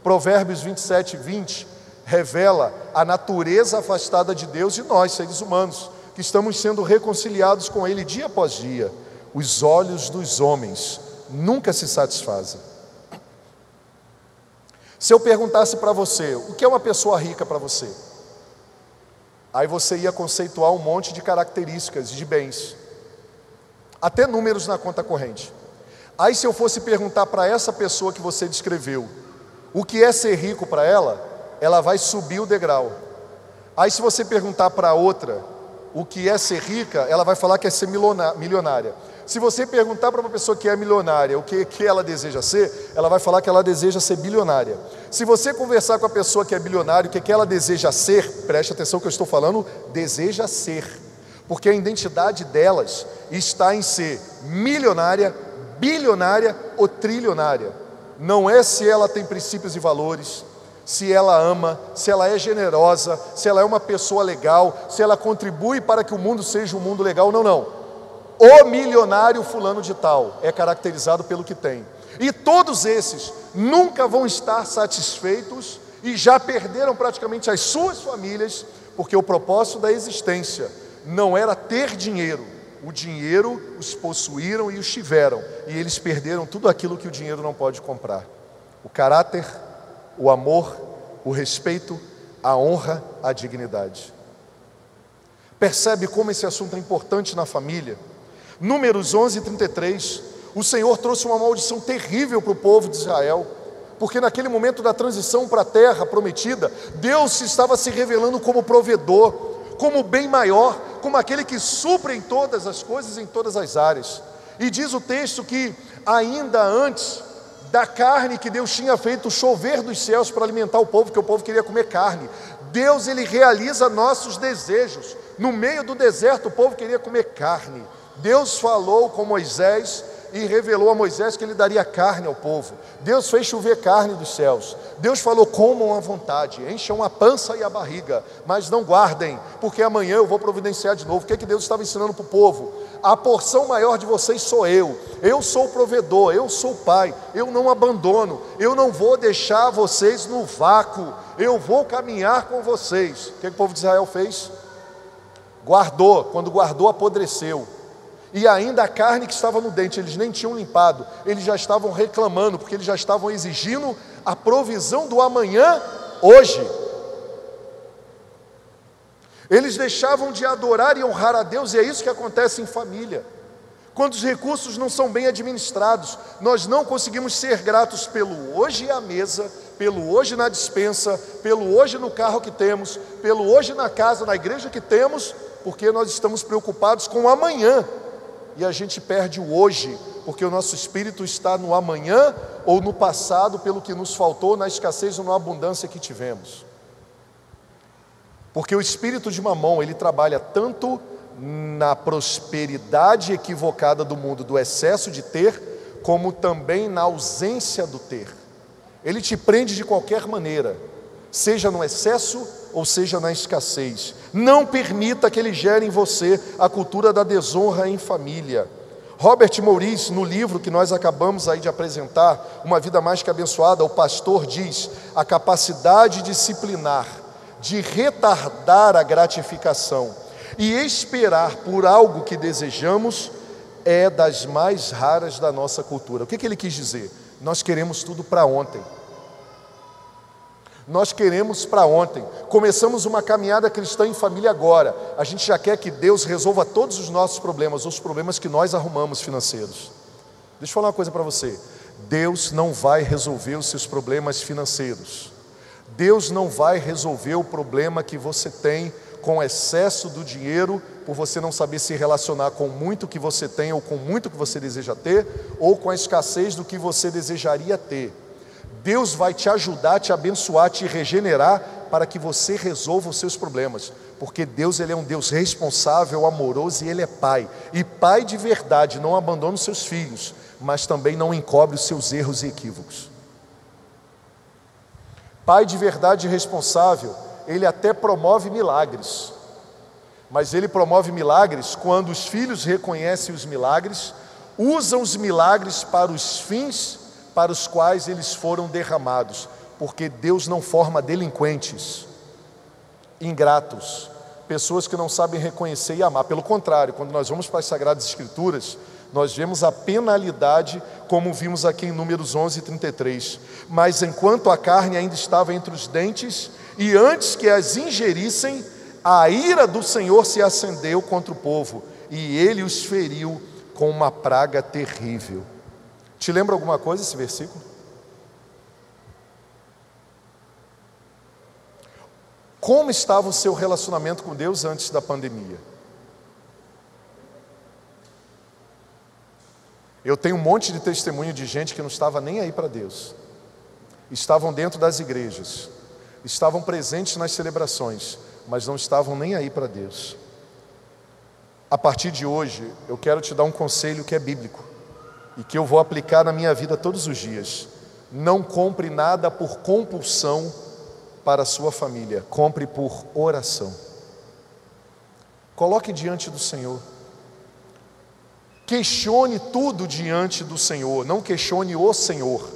Provérbios 27, 20 revela a natureza afastada de Deus e nós, seres humanos, que estamos sendo reconciliados com Ele dia após dia. Os olhos dos homens nunca se satisfazem. Se eu perguntasse para você, o que é uma pessoa rica para você? Aí você ia conceituar um monte de características de bens, até números na conta corrente. Aí se eu fosse perguntar para essa pessoa que você descreveu, o que é ser rico para ela, ela vai subir o degrau. Aí se você perguntar para outra o que é ser rica, ela vai falar que é ser milionária. Se você perguntar para uma pessoa que é milionária o que ela deseja ser, ela vai falar que ela deseja ser bilionária. Se você conversar com a pessoa que é bilionária, o que ela deseja ser, preste atenção que eu estou falando, deseja ser, porque a identidade delas está em ser milionária, bilionária ou trilionária. Não é se ela tem princípios e valores, se ela ama, se ela é generosa, se ela é uma pessoa legal, se ela contribui para que o mundo seja um mundo legal, não. O milionário fulano de tal é caracterizado pelo que tem. E todos esses nunca vão estar satisfeitos e já perderam praticamente as suas famílias, porque o propósito da existência não era ter dinheiro. O dinheiro os possuíram e os tiveram, e eles perderam tudo aquilo que o dinheiro não pode comprar: o caráter, o amor, o respeito, a honra, a dignidade. Percebe como esse assunto é importante na família? Números 11, 33, o Senhor trouxe uma maldição terrível para o povo de Israel, porque naquele momento da transição para a terra prometida, Deus estava se revelando como provedor, como bem maior, como aquele que supre em todas as coisas, em todas as áreas. E diz o texto que ainda antes da carne que Deus tinha feito chover dos céus para alimentar o povo, que o povo queria comer carne, Deus ele realiza nossos desejos. No meio do deserto o povo queria comer carne. Deus falou com Moisés e revelou a Moisés que ele daria carne ao povo. Deus fez chover carne dos céus. Deus falou: comam à vontade, encham a pança e a barriga, mas não guardem, porque amanhã eu vou providenciar de novo. O que Deus estava ensinando para o povo? A porção maior de vocês sou eu sou o provedor, eu sou o pai, eu não abandono, eu não vou deixar vocês no vácuo, eu vou caminhar com vocês. O que o povo de Israel fez? Guardou, quando guardou apodreceu. E ainda a carne que estava no dente, eles nem tinham limpado, eles já estavam reclamando, porque eles já estavam exigindo a provisão do amanhã, hoje. Eles deixavam de adorar e honrar a Deus, e é isso que acontece em família. Quando os recursos não são bem administrados, nós não conseguimos ser gratos pelo hoje à mesa, pelo hoje na despensa, pelo hoje no carro que temos, pelo hoje na casa, na igreja que temos, porque nós estamos preocupados com o amanhã. E a gente perde o hoje, porque o nosso espírito está no amanhã ou no passado, pelo que nos faltou, na escassez ou na abundância que tivemos. Porque o espírito de Mamom, ele trabalha tanto na prosperidade equivocada do mundo, do excesso de ter, como também na ausência do ter. Ele te prende de qualquer maneira, seja no excesso ou seja na escassez. Não permita que ele gere em você a cultura da desonra em família. Robert Morris, no livro que nós acabamos aí de apresentar, Uma Vida Mais Que Abençoada, o pastor diz: a capacidade disciplinar, de retardar a gratificação e esperar por algo que desejamos é das mais raras da nossa cultura. O que ele quis dizer? Nós queremos tudo para ontem. Nós queremos para ontem. Começamos uma caminhada cristã em família agora. A gente já quer que Deus resolva todos os nossos problemas, os problemas que nós arrumamos financeiros. Deixa eu falar uma coisa para você. Deus não vai resolver os seus problemas financeiros. Deus não vai resolver o problema que você tem com excesso do dinheiro, por você não saber se relacionar com muito que você tem ou com muito que você deseja ter, ou com a escassez do que você desejaria ter. Deus vai te ajudar, te abençoar, te regenerar para que você resolva os seus problemas, porque Deus, ele é um Deus responsável, amoroso, e ele é Pai, e Pai de verdade não abandona os seus filhos, mas também não encobre os seus erros e equívocos. Pai de verdade e responsável, ele até promove milagres, mas ele promove milagres quando os filhos reconhecem os milagres, usam os milagres para os fins para os quais eles foram derramados, porque Deus não forma delinquentes, ingratos, pessoas que não sabem reconhecer e amar. Pelo contrário, quando nós vamos para as Sagradas Escrituras, nós vemos a penalidade, como vimos aqui em Números 11:33. Mas enquanto a carne ainda estava entre os dentes, e antes que as ingerissem, a ira do Senhor se acendeu contra o povo, e ele os feriu com uma praga terrível. Te lembra alguma coisa esse versículo? Como estava o seu relacionamento com Deus antes da pandemia? Eu tenho um monte de testemunho de gente que não estava nem aí para Deus. Estavam dentro das igrejas, estavam presentes nas celebrações, mas não estavam nem aí para Deus. A partir de hoje, eu quero te dar um conselho que é bíblico e que eu vou aplicar na minha vida todos os dias. Não compre nada por compulsão para a sua família, compre por oração. Coloque diante do Senhor. Questione tudo diante do Senhor, não questione o Senhor.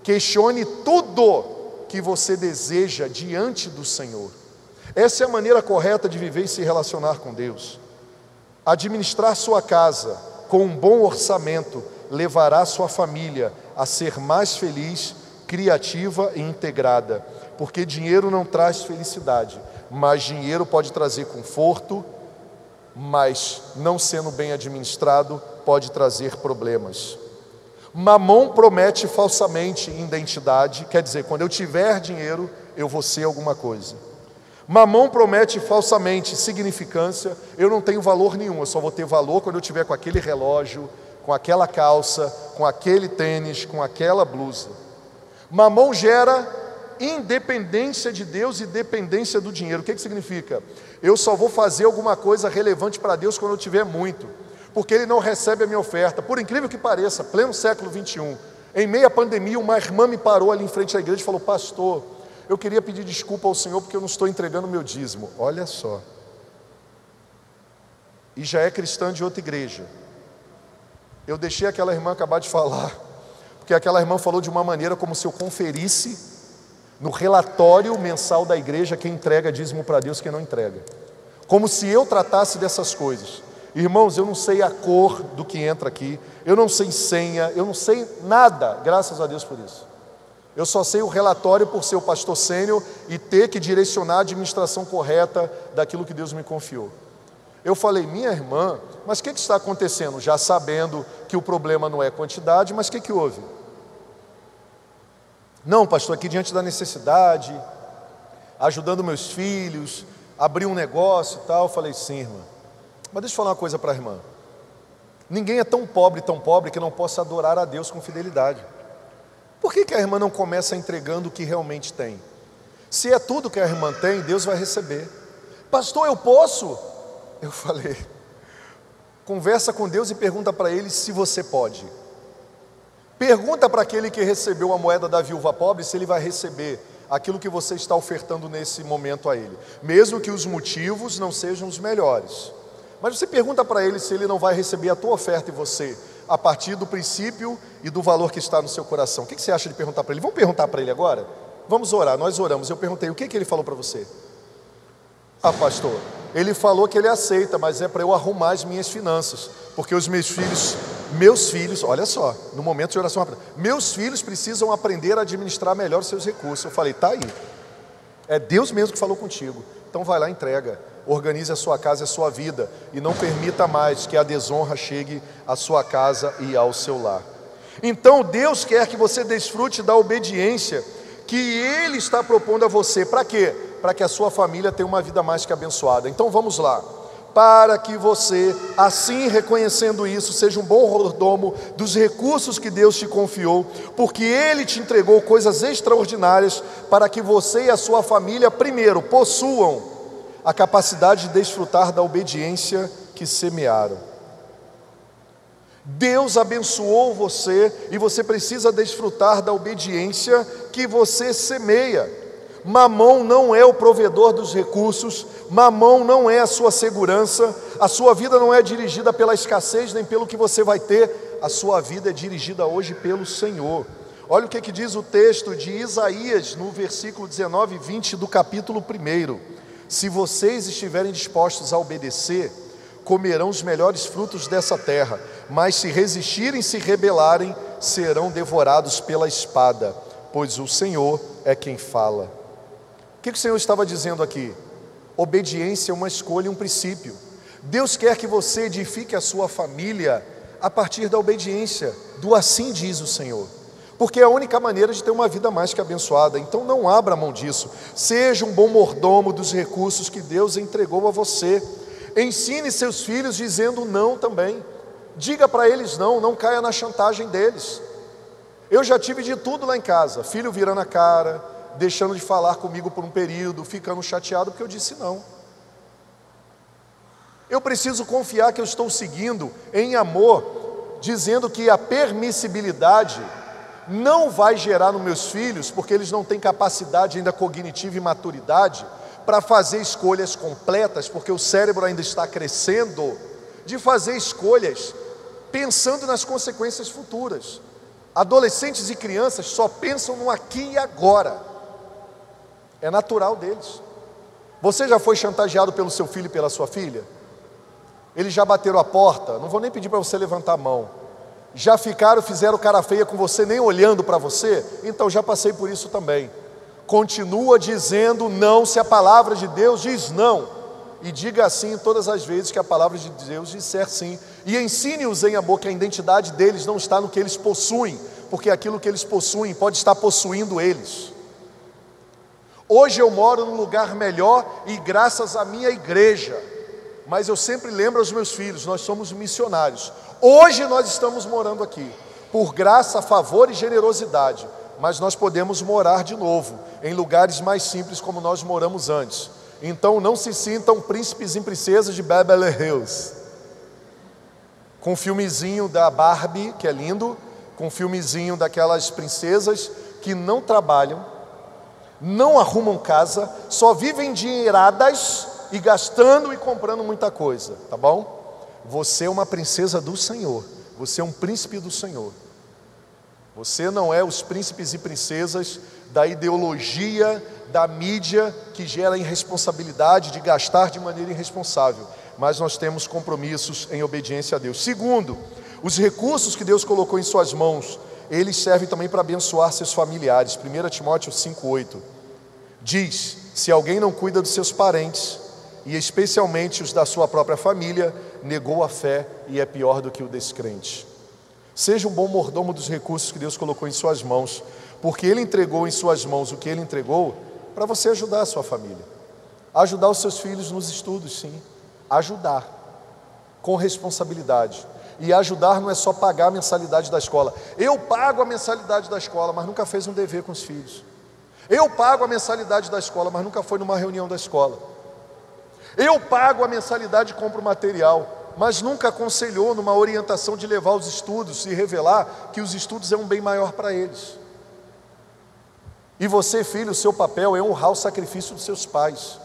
Questione tudo que você deseja diante do Senhor. Essa é a maneira correta de viver e se relacionar com Deus. Administrar sua casa com um bom orçamento levará sua família a ser mais feliz, criativa e integrada, porque dinheiro não traz felicidade, mas dinheiro pode trazer conforto, mas não sendo bem administrado pode trazer problemas. Mamom promete falsamente identidade, quer dizer, quando eu tiver dinheiro eu vou ser alguma coisa. Mamom promete falsamente significância, eu não tenho valor nenhum, eu só vou ter valor quando eu tiver com aquele relógio, com aquela calça, com aquele tênis, com aquela blusa. Mamom gera independência de Deus e dependência do dinheiro. O que significa? Eu só vou fazer alguma coisa relevante para Deus quando eu tiver muito, porque Ele não recebe a minha oferta. Por incrível que pareça, pleno século 21, em meio à pandemia, uma irmã me parou ali em frente à igreja e falou: pastor, eu queria pedir desculpa ao Senhor porque eu não estou entregando o meu dízimo. Olha só. E já é cristã de outra igreja. Eu deixei aquela irmã acabar de falar, porque aquela irmã falou de uma maneira como se eu conferisse no relatório mensal da igreja quem entrega dízimo para Deus e quem não entrega. Como se eu tratasse dessas coisas. Irmãos, eu não sei a cor do que entra aqui, eu não sei senha, eu não sei nada, graças a Deus por isso. Eu só sei o relatório por ser o pastor sênior e ter que direcionar a administração correta daquilo que Deus me confiou. Eu falei, minha irmã, mas o que está acontecendo? Já sabendo que o problema não é quantidade, mas o que houve? Não, pastor, aqui diante da necessidade, ajudando meus filhos, abrir um negócio e tal. Eu falei, sim, irmã. Mas deixa eu falar uma coisa para a irmã. Ninguém é tão pobre que não possa adorar a Deus com fidelidade. Por que a irmã não começa entregando o que realmente tem? Se é tudo que a irmã tem, Deus vai receber. Pastor, eu posso? Eu falei, conversa com Deus e pergunta para Ele se você pode. Pergunta para aquele que recebeu a moeda da viúva pobre se ele vai receber aquilo que você está ofertando nesse momento a ele, mesmo que os motivos não sejam os melhores. Mas você pergunta para ele se ele não vai receber a tua oferta e você, a partir do princípio e do valor que está no seu coração. O que você acha de perguntar para ele? Vamos perguntar para ele agora? Vamos orar, nós oramos. Eu perguntei, o que ele falou para você? Ah, pastor, ele falou que ele aceita, mas é para eu arrumar as minhas finanças, porque os meus filhos, olha só, no momento de oração rápida, meus filhos precisam aprender a administrar melhor os seus recursos. Eu falei, tá aí, é Deus mesmo que falou contigo, então vai lá e entrega, organize a sua casa e a sua vida, e não permita mais que a desonra chegue à sua casa e ao seu lar. Então Deus quer que você desfrute da obediência que Ele está propondo a você. Para quê? Para que a sua família tenha uma vida mais que abençoada. Então vamos lá. Para que você, assim reconhecendo isso, seja um bom mordomo dos recursos que Deus te confiou, porque Ele te entregou coisas extraordinárias para que você e a sua família, primeiro, possuam a capacidade de desfrutar da obediência que semearam. Deus abençoou você e você precisa desfrutar da obediência que você semeia. Mamão não é o provedor dos recursos, mamão não é a sua segurança, a sua vida não é dirigida pela escassez nem pelo que você vai ter, a sua vida é dirigida hoje pelo Senhor. Olha o que diz o texto de Isaías no versículo 19 e 20 do capítulo 1. Se vocês estiverem dispostos a obedecer, comerão os melhores frutos dessa terra, mas se resistirem e se rebelarem, serão devorados pela espada, pois o Senhor é quem fala. O que o Senhor estava dizendo aqui? Obediência é uma escolha e um princípio. Deus quer que você edifique a sua família a partir da obediência, do assim diz o Senhor, porque é a única maneira de ter uma vida mais que abençoada. Então não abra mão disso, seja um bom mordomo dos recursos que Deus entregou a você. Ensine seus filhos dizendo não também, diga para eles não caia na chantagem deles. Eu já tive de tudo lá em casa, filho virando a cara, deixando de falar comigo por um período, ficando chateado porque eu disse não. Eu preciso confiar que eu estou seguindo em amor, dizendo que a permissibilidade não vai gerar nos meus filhos, porque eles não têm capacidade ainda cognitiva e maturidade para fazer escolhas completas, porque o cérebro ainda está crescendo, de fazer escolhas pensando nas consequências futuras. Adolescentes e crianças só pensam no aqui e agora, é natural deles. Você já foi chantageado pelo seu filho e pela sua filha? Eles já bateram a porta, não vou nem pedir para você levantar a mão. Já fizeram cara feia com você, nem olhando para você? Então já passei por isso também. Continua dizendo não se a palavra de Deus diz não, e diga sim todas as vezes que a palavra de Deus disser sim, e ensine-os em amor que a identidade deles não está no que eles possuem, porque aquilo que eles possuem pode estar possuindo eles. Hoje eu moro num lugar melhor e graças à minha igreja, mas eu sempre lembro aos meus filhos, nós somos missionários. Hoje nós estamos morando aqui, por graça, favor e generosidade, mas nós podemos morar de novo, em lugares mais simples como nós moramos antes. Então não se sintam príncipes e princesas de Beverly Hills, com um filmezinho da Barbie, que é lindo, com um filmezinho daquelas princesas que não trabalham, não arrumam casa, só vivem endinheiradas e gastando e comprando muita coisa, tá bom? Você é uma princesa do Senhor, você é um príncipe do Senhor. Você não é os príncipes e princesas da ideologia, da mídia, que gera irresponsabilidade de gastar de maneira irresponsável, mas nós temos compromissos em obediência a Deus. Segundo, os recursos que Deus colocou em suas mãos, eles servem também para abençoar seus familiares. 1 Timóteo 5,8 diz: se alguém não cuida dos seus parentes, e especialmente os da sua própria família, negou a fé e é pior do que o descrente. Seja um bom mordomo dos recursos que Deus colocou em suas mãos, porque Ele entregou em suas mãos o que Ele entregou para você ajudar a sua família. Ajudar os seus filhos nos estudos, sim. Ajudar, com responsabilidade. E ajudar não é só pagar a mensalidade da escola. Eu pago a mensalidade da escola, mas nunca fez um dever com os filhos. Eu pago a mensalidade da escola, mas nunca foi numa reunião da escola. Eu pago a mensalidade e compro material, mas nunca aconselhou numa orientação de levar os estudos e revelar que os estudos é um bem maior para eles. E você, filho, o seu papel é honrar o sacrifício dos seus pais.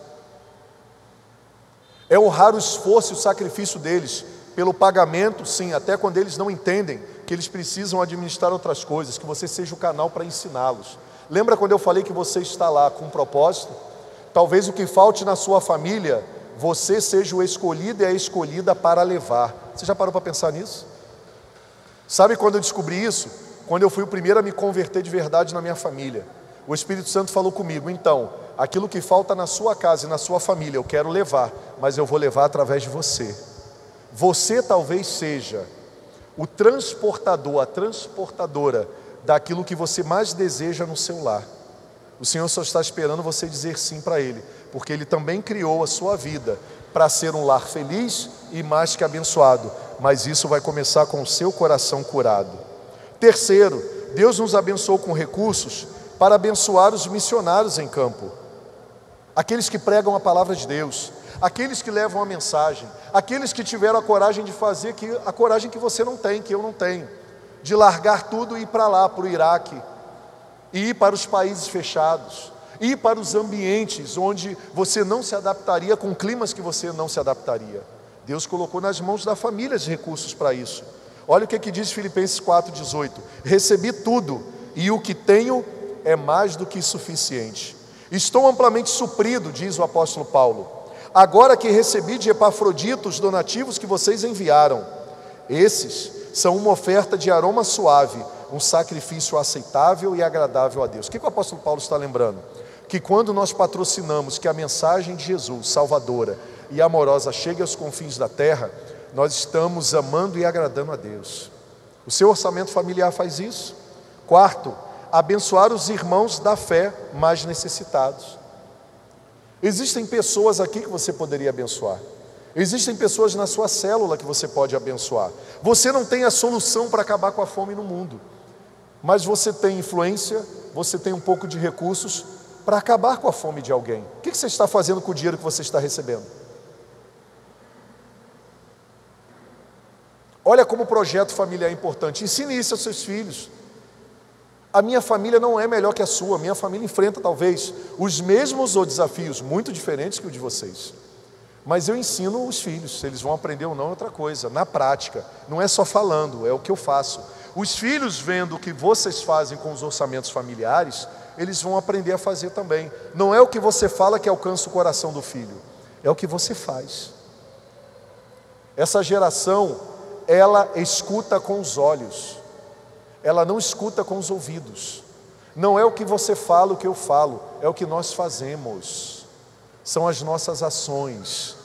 É honrar o esforço e o sacrifício deles, pelo pagamento, sim, até quando eles não entendem que eles precisam administrar outras coisas, que você seja o canal para ensiná-los. Lembra quando eu falei que você está lá com um propósito? Talvez o que falte na sua família, você seja o escolhido e a escolhida para levar. Você já parou para pensar nisso? Sabe quando eu descobri isso? Quando eu fui o primeiro a me converter de verdade na minha família. O Espírito Santo falou comigo: então, aquilo que falta na sua casa e na sua família, eu quero levar, mas eu vou levar através de você. Você talvez seja o transportador, a transportadora daquilo que você mais deseja no seu lar. O Senhor só está esperando você dizer sim para Ele, porque Ele também criou a sua vida para ser um lar feliz e mais que abençoado, mas isso vai começar com o seu coração curado. Terceiro, Deus nos abençoou com recursos para abençoar os missionários em campo, aqueles que pregam a palavra de Deus, aqueles que levam a mensagem, aqueles que tiveram a coragem de fazer a coragem que você não tem, que eu não tenho, de largar tudo e ir para lá, para o Iraque, e ir para os países fechados, ir para os ambientes onde você não se adaptaria, com climas que você não se adaptaria. Deus colocou nas mãos da família os recursos para isso. Olha o que diz Filipenses 4,18: recebi tudo, e o que tenho é mais do que suficiente. Estou amplamente suprido, diz o apóstolo Paulo, agora que recebi de Epafrodito os donativos que vocês enviaram. Esses são uma oferta de aroma suave, um sacrifício aceitável e agradável a Deus. O que o apóstolo Paulo está lembrando? Que quando nós patrocinamos que a mensagem de Jesus, salvadora e amorosa, chegue aos confins da terra, nós estamos amando e agradando a Deus. O seu orçamento familiar faz isso. Quarto, abençoar os irmãos da fé mais necessitados. Existem pessoas aqui que você poderia abençoar. Existem pessoas na sua célula que você pode abençoar. Você não tem a solução para acabar com a fome no mundo, mas você tem influência, você tem um pouco de recursos para acabar com a fome de alguém. O que você está fazendo com o dinheiro que você está recebendo? Olha como o projeto familiar é importante. Ensine isso aos seus filhos. A minha família não é melhor que a sua. Minha família enfrenta talvez os mesmos ou desafios muito diferentes que o de vocês. Mas eu ensino os filhos, se eles vão aprender ou não é outra coisa, na prática. Não é só falando, é o que eu faço. Os filhos, vendo o que vocês fazem com os orçamentos familiares, eles vão aprender a fazer também. Não é o que você fala que alcança o coração do filho, é o que você faz. Essa geração, ela escuta com os olhos, ela não escuta com os ouvidos. Não é o que você fala, o que eu falo, é o que nós fazemos. São as nossas ações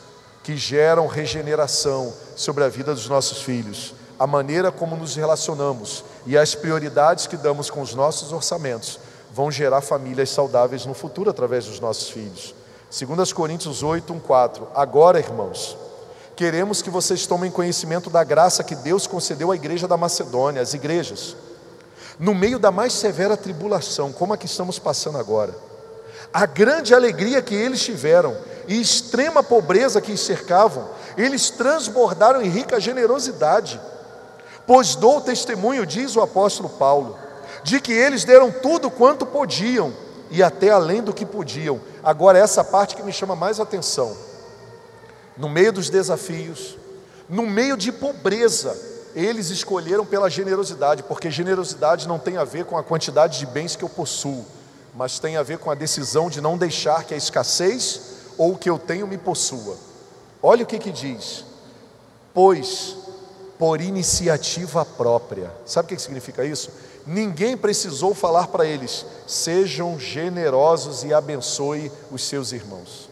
que geram regeneração sobre a vida dos nossos filhos. A maneira como nos relacionamos e as prioridades que damos com os nossos orçamentos vão gerar famílias saudáveis no futuro através dos nossos filhos. 2 Coríntios 8:1-4. Agora, irmãos, queremos que vocês tomem conhecimento da graça que Deus concedeu à igreja da Macedônia, às igrejas, no meio da mais severa tribulação, como a que estamos passando agora. A grande alegria que eles tiveram e extrema pobreza que os cercavam, eles transbordaram em rica generosidade. Pois dou testemunho, diz o apóstolo Paulo, de que eles deram tudo quanto podiam e até além do que podiam. Agora essa parte que me chama mais atenção. No meio dos desafios, no meio de pobreza, eles escolheram pela generosidade, porque generosidade não tem a ver com a quantidade de bens que eu possuo, mas tem a ver com a decisão de não deixar que a escassez ou o que eu tenho me possua. Olha o que diz: pois por iniciativa própria. Sabe o que significa isso? Ninguém precisou falar para eles: sejam generosos e abençoe os seus irmãos.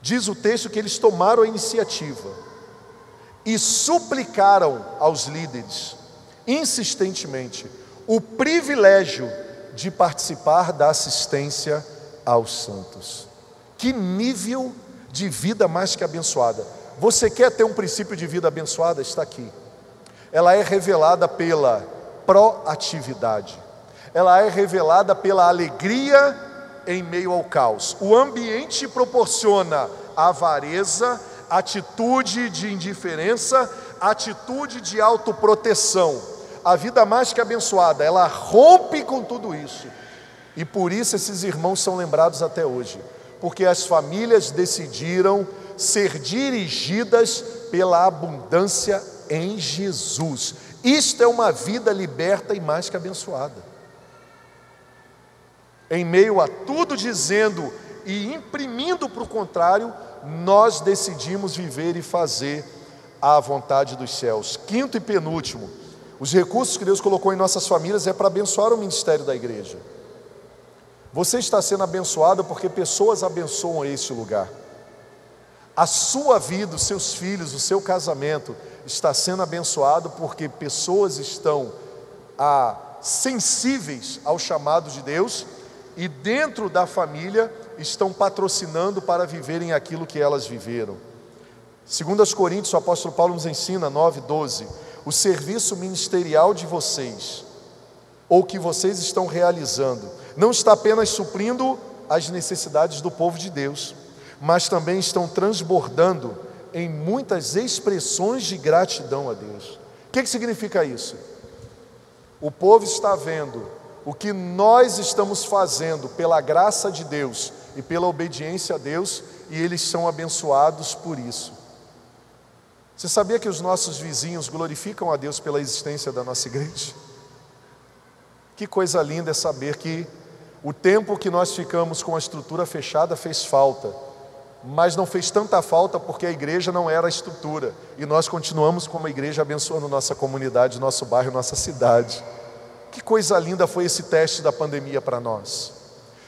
Diz o texto que eles tomaram a iniciativa e suplicaram aos líderes, insistentemente, o privilégio de participar da assistência aos santos. Que nível de vida mais que abençoada! Você quer ter um princípio de vida abençoada? Está aqui. Ela é revelada pela proatividade. Ela é revelada pela alegria em meio ao caos. O ambiente proporciona avareza, atitude de indiferença, atitude de autoproteção. A vida mais que abençoada, ela rompe com tudo isso. E por isso esses irmãos são lembrados até hoje. Porque as famílias decidiram ser dirigidas pela abundância em Jesus. Isto é uma vida liberta e mais que abençoada. Em meio a tudo dizendo e imprimindo para o contrário, nós decidimos viver e fazer a vontade dos céus. Quinto e penúltimo, os recursos que Deus colocou em nossas famílias é para abençoar o ministério da igreja. Você está sendo abençoado porque pessoas abençoam esse lugar. A sua vida, os seus filhos, o seu casamento está sendo abençoado porque pessoas estão sensíveis ao chamado de Deus e dentro da família estão patrocinando para viverem aquilo que elas viveram. 2 Coríntios, o apóstolo Paulo nos ensina, 9:12, o serviço ministerial de vocês, ou que vocês estão realizando, não está apenas suprindo as necessidades do povo de Deus, mas também estão transbordando em muitas expressões de gratidão a Deus. O que significa isso? O povo está vendo o que nós estamos fazendo pela graça de Deus e pela obediência a Deus, e eles são abençoados por isso. Você sabia que os nossos vizinhos glorificam a Deus pela existência da nossa igreja? Que coisa linda é saber que o tempo que nós ficamos com a estrutura fechada fez falta, mas não fez tanta falta porque a igreja não era a estrutura, e nós continuamos como igreja abençoando nossa comunidade, nosso bairro, nossa cidade. Que coisa linda foi esse teste da pandemia para nós.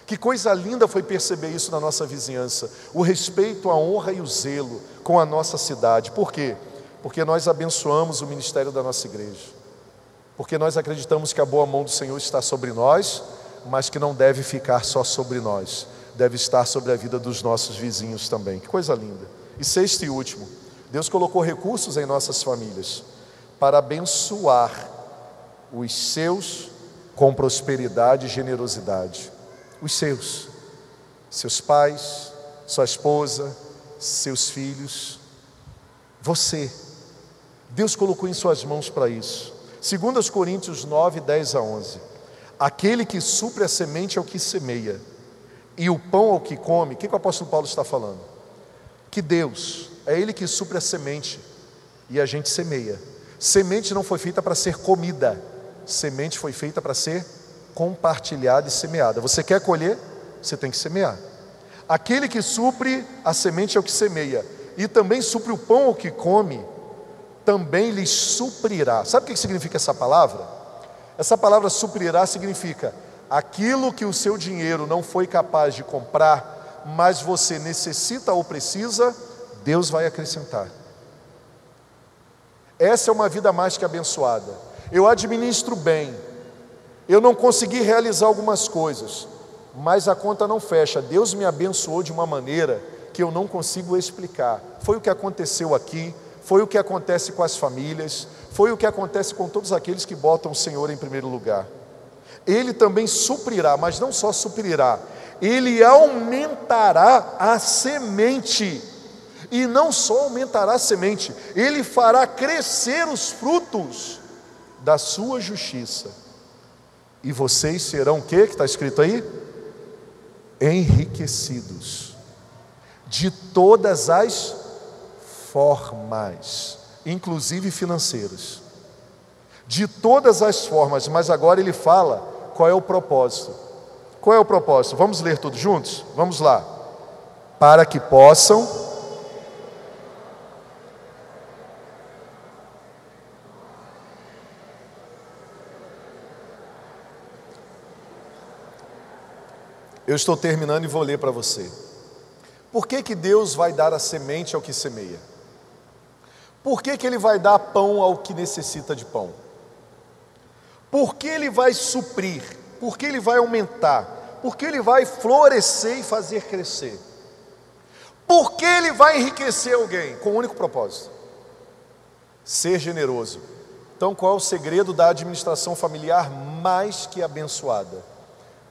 Que coisa linda foi perceber isso na nossa vizinhança. O respeito, a honra e o zelo com a nossa cidade. Por quê? Porque nós abençoamos o ministério da nossa igreja. Porque nós acreditamos que a boa mão do Senhor está sobre nós, mas que não deve ficar só sobre nós. Deve estar sobre a vida dos nossos vizinhos também. Que coisa linda. E sexto e último, Deus colocou recursos em nossas famílias para abençoar os seus com prosperidade e generosidade. Os seus pais, sua esposa, seus filhos, você. Deus colocou em suas mãos para isso. 2 Coríntios 9:10-11. Aquele que supre a semente é o que semeia, e o pão ao que come. O que o apóstolo Paulo está falando? Que Deus, é Ele que supre a semente, e a gente semeia. Semente não foi feita para ser comida, semente foi feita para ser compartilhada e semeada. Você quer colher? Você tem que semear. Aquele que supre a semente é o que semeia, e também supre o pão ao que come, também lhe suprirá. Sabe o que significa essa palavra? Essa palavra suprirá significa aquilo que o seu dinheiro não foi capaz de comprar, mas você necessita ou precisa, Deus vai acrescentar. Essa é uma vida mais que abençoada. Eu administro bem, eu não consegui realizar algumas coisas, mas a conta não fecha. Deus me abençoou de uma maneira que eu não consigo explicar. Foi o que aconteceu aqui, foi o que acontece com as famílias, foi o que acontece com todos aqueles que botam o Senhor em primeiro lugar. Ele também suprirá, mas não só suprirá, Ele aumentará a semente. E não só aumentará a semente, Ele fará crescer os frutos da sua justiça. E vocês serão o que está escrito aí? Enriquecidos de todas as formas, inclusive financeiras. De todas as formas, mas agora ele fala qual é o propósito. Qual é o propósito? Vamos ler todos juntos? Vamos lá. Para que possam... Eu estou terminando e vou ler para você. Por que que Deus vai dar a semente ao que semeia? Por que que Ele vai dar pão ao que necessita de pão? Por que Ele vai suprir? Por que Ele vai aumentar? Por que Ele vai florescer e fazer crescer? Por que Ele vai enriquecer alguém? Com um único propósito: ser generoso. Então, qual é o segredo da administração familiar mais que abençoada?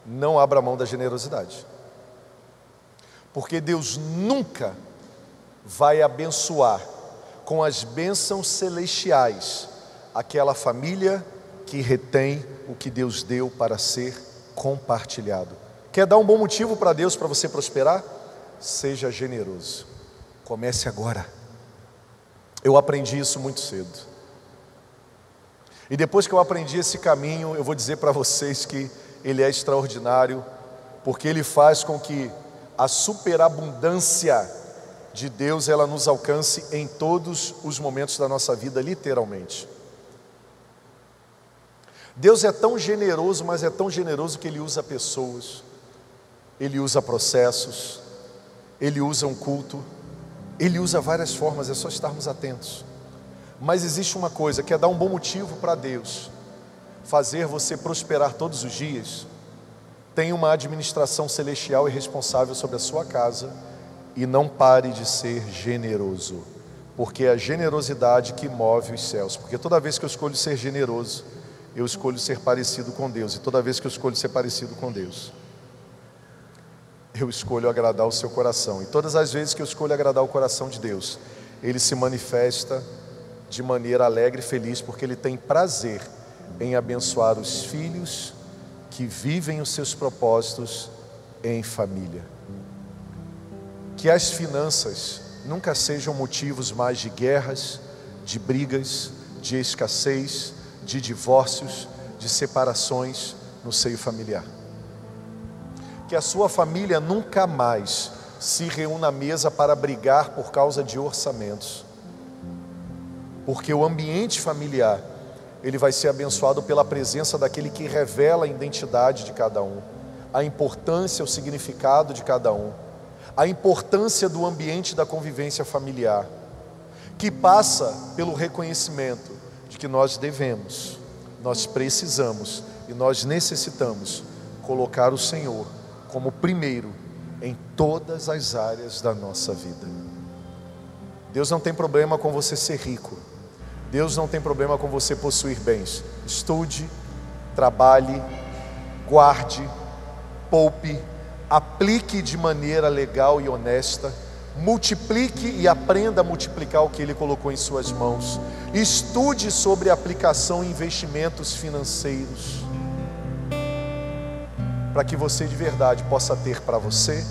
Não abra mão da generosidade. Porque Deus nunca vai abençoar com as bênçãos celestiais aquela família que retém o que Deus deu para ser compartilhado. Quer dar um bom motivo para Deus, para você prosperar? Seja generoso. Comece agora. Eu aprendi isso muito cedo. E depois que eu aprendi esse caminho, eu vou dizer para vocês que ele é extraordinário, porque ele faz com que a superabundância de Deus, ela nos alcance em todos os momentos da nossa vida, literalmente. Deus é tão generoso, mas é tão generoso que Ele usa pessoas, Ele usa processos, Ele usa um culto, Ele usa várias formas, é só estarmos atentos. Mas existe uma coisa, que é dar um bom motivo para Deus fazer você prosperar todos os dias. Tenha uma administração celestial e responsável sobre a sua casa, e não pare de ser generoso, porque é a generosidade que move os céus. Porque toda vez que eu escolho ser generoso, eu escolho ser parecido com Deus, e toda vez que eu escolho ser parecido com Deus, eu escolho agradar o seu coração. E todas as vezes que eu escolho agradar o coração de Deus, Ele se manifesta de maneira alegre e feliz, porque Ele tem prazer em abençoar os filhos que vivem os seus propósitos em família. Que as finanças nunca sejam motivos mais de guerras, de brigas, de escassez, de divórcios, de separações no seio familiar. Que a sua família nunca mais se reúna à mesa para brigar por causa de orçamentos, porque o ambiente familiar, ele vai ser abençoado pela presença daquele que revela a identidade de cada um, a importância, o significado de cada um, a importância do ambiente da convivência familiar, que passa pelo reconhecimento de que nós devemos, nós precisamos e nós necessitamos colocar o Senhor como primeiro em todas as áreas da nossa vida. Deus não tem problema com você ser rico. Deus não tem problema com você possuir bens. Estude, trabalhe, guarde, poupe, aplique de maneira legal e honesta, multiplique e aprenda a multiplicar o que Ele colocou em suas mãos. Estude sobre aplicação e investimentos financeiros, para que você de verdade possa ter para você,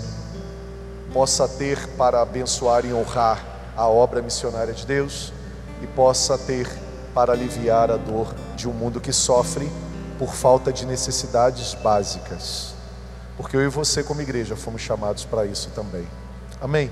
possa ter para abençoar e honrar a obra missionária de Deus, e possa ter para aliviar a dor de um mundo que sofre por falta de necessidades básicas, porque eu e você como igreja fomos chamados para isso também. Amém?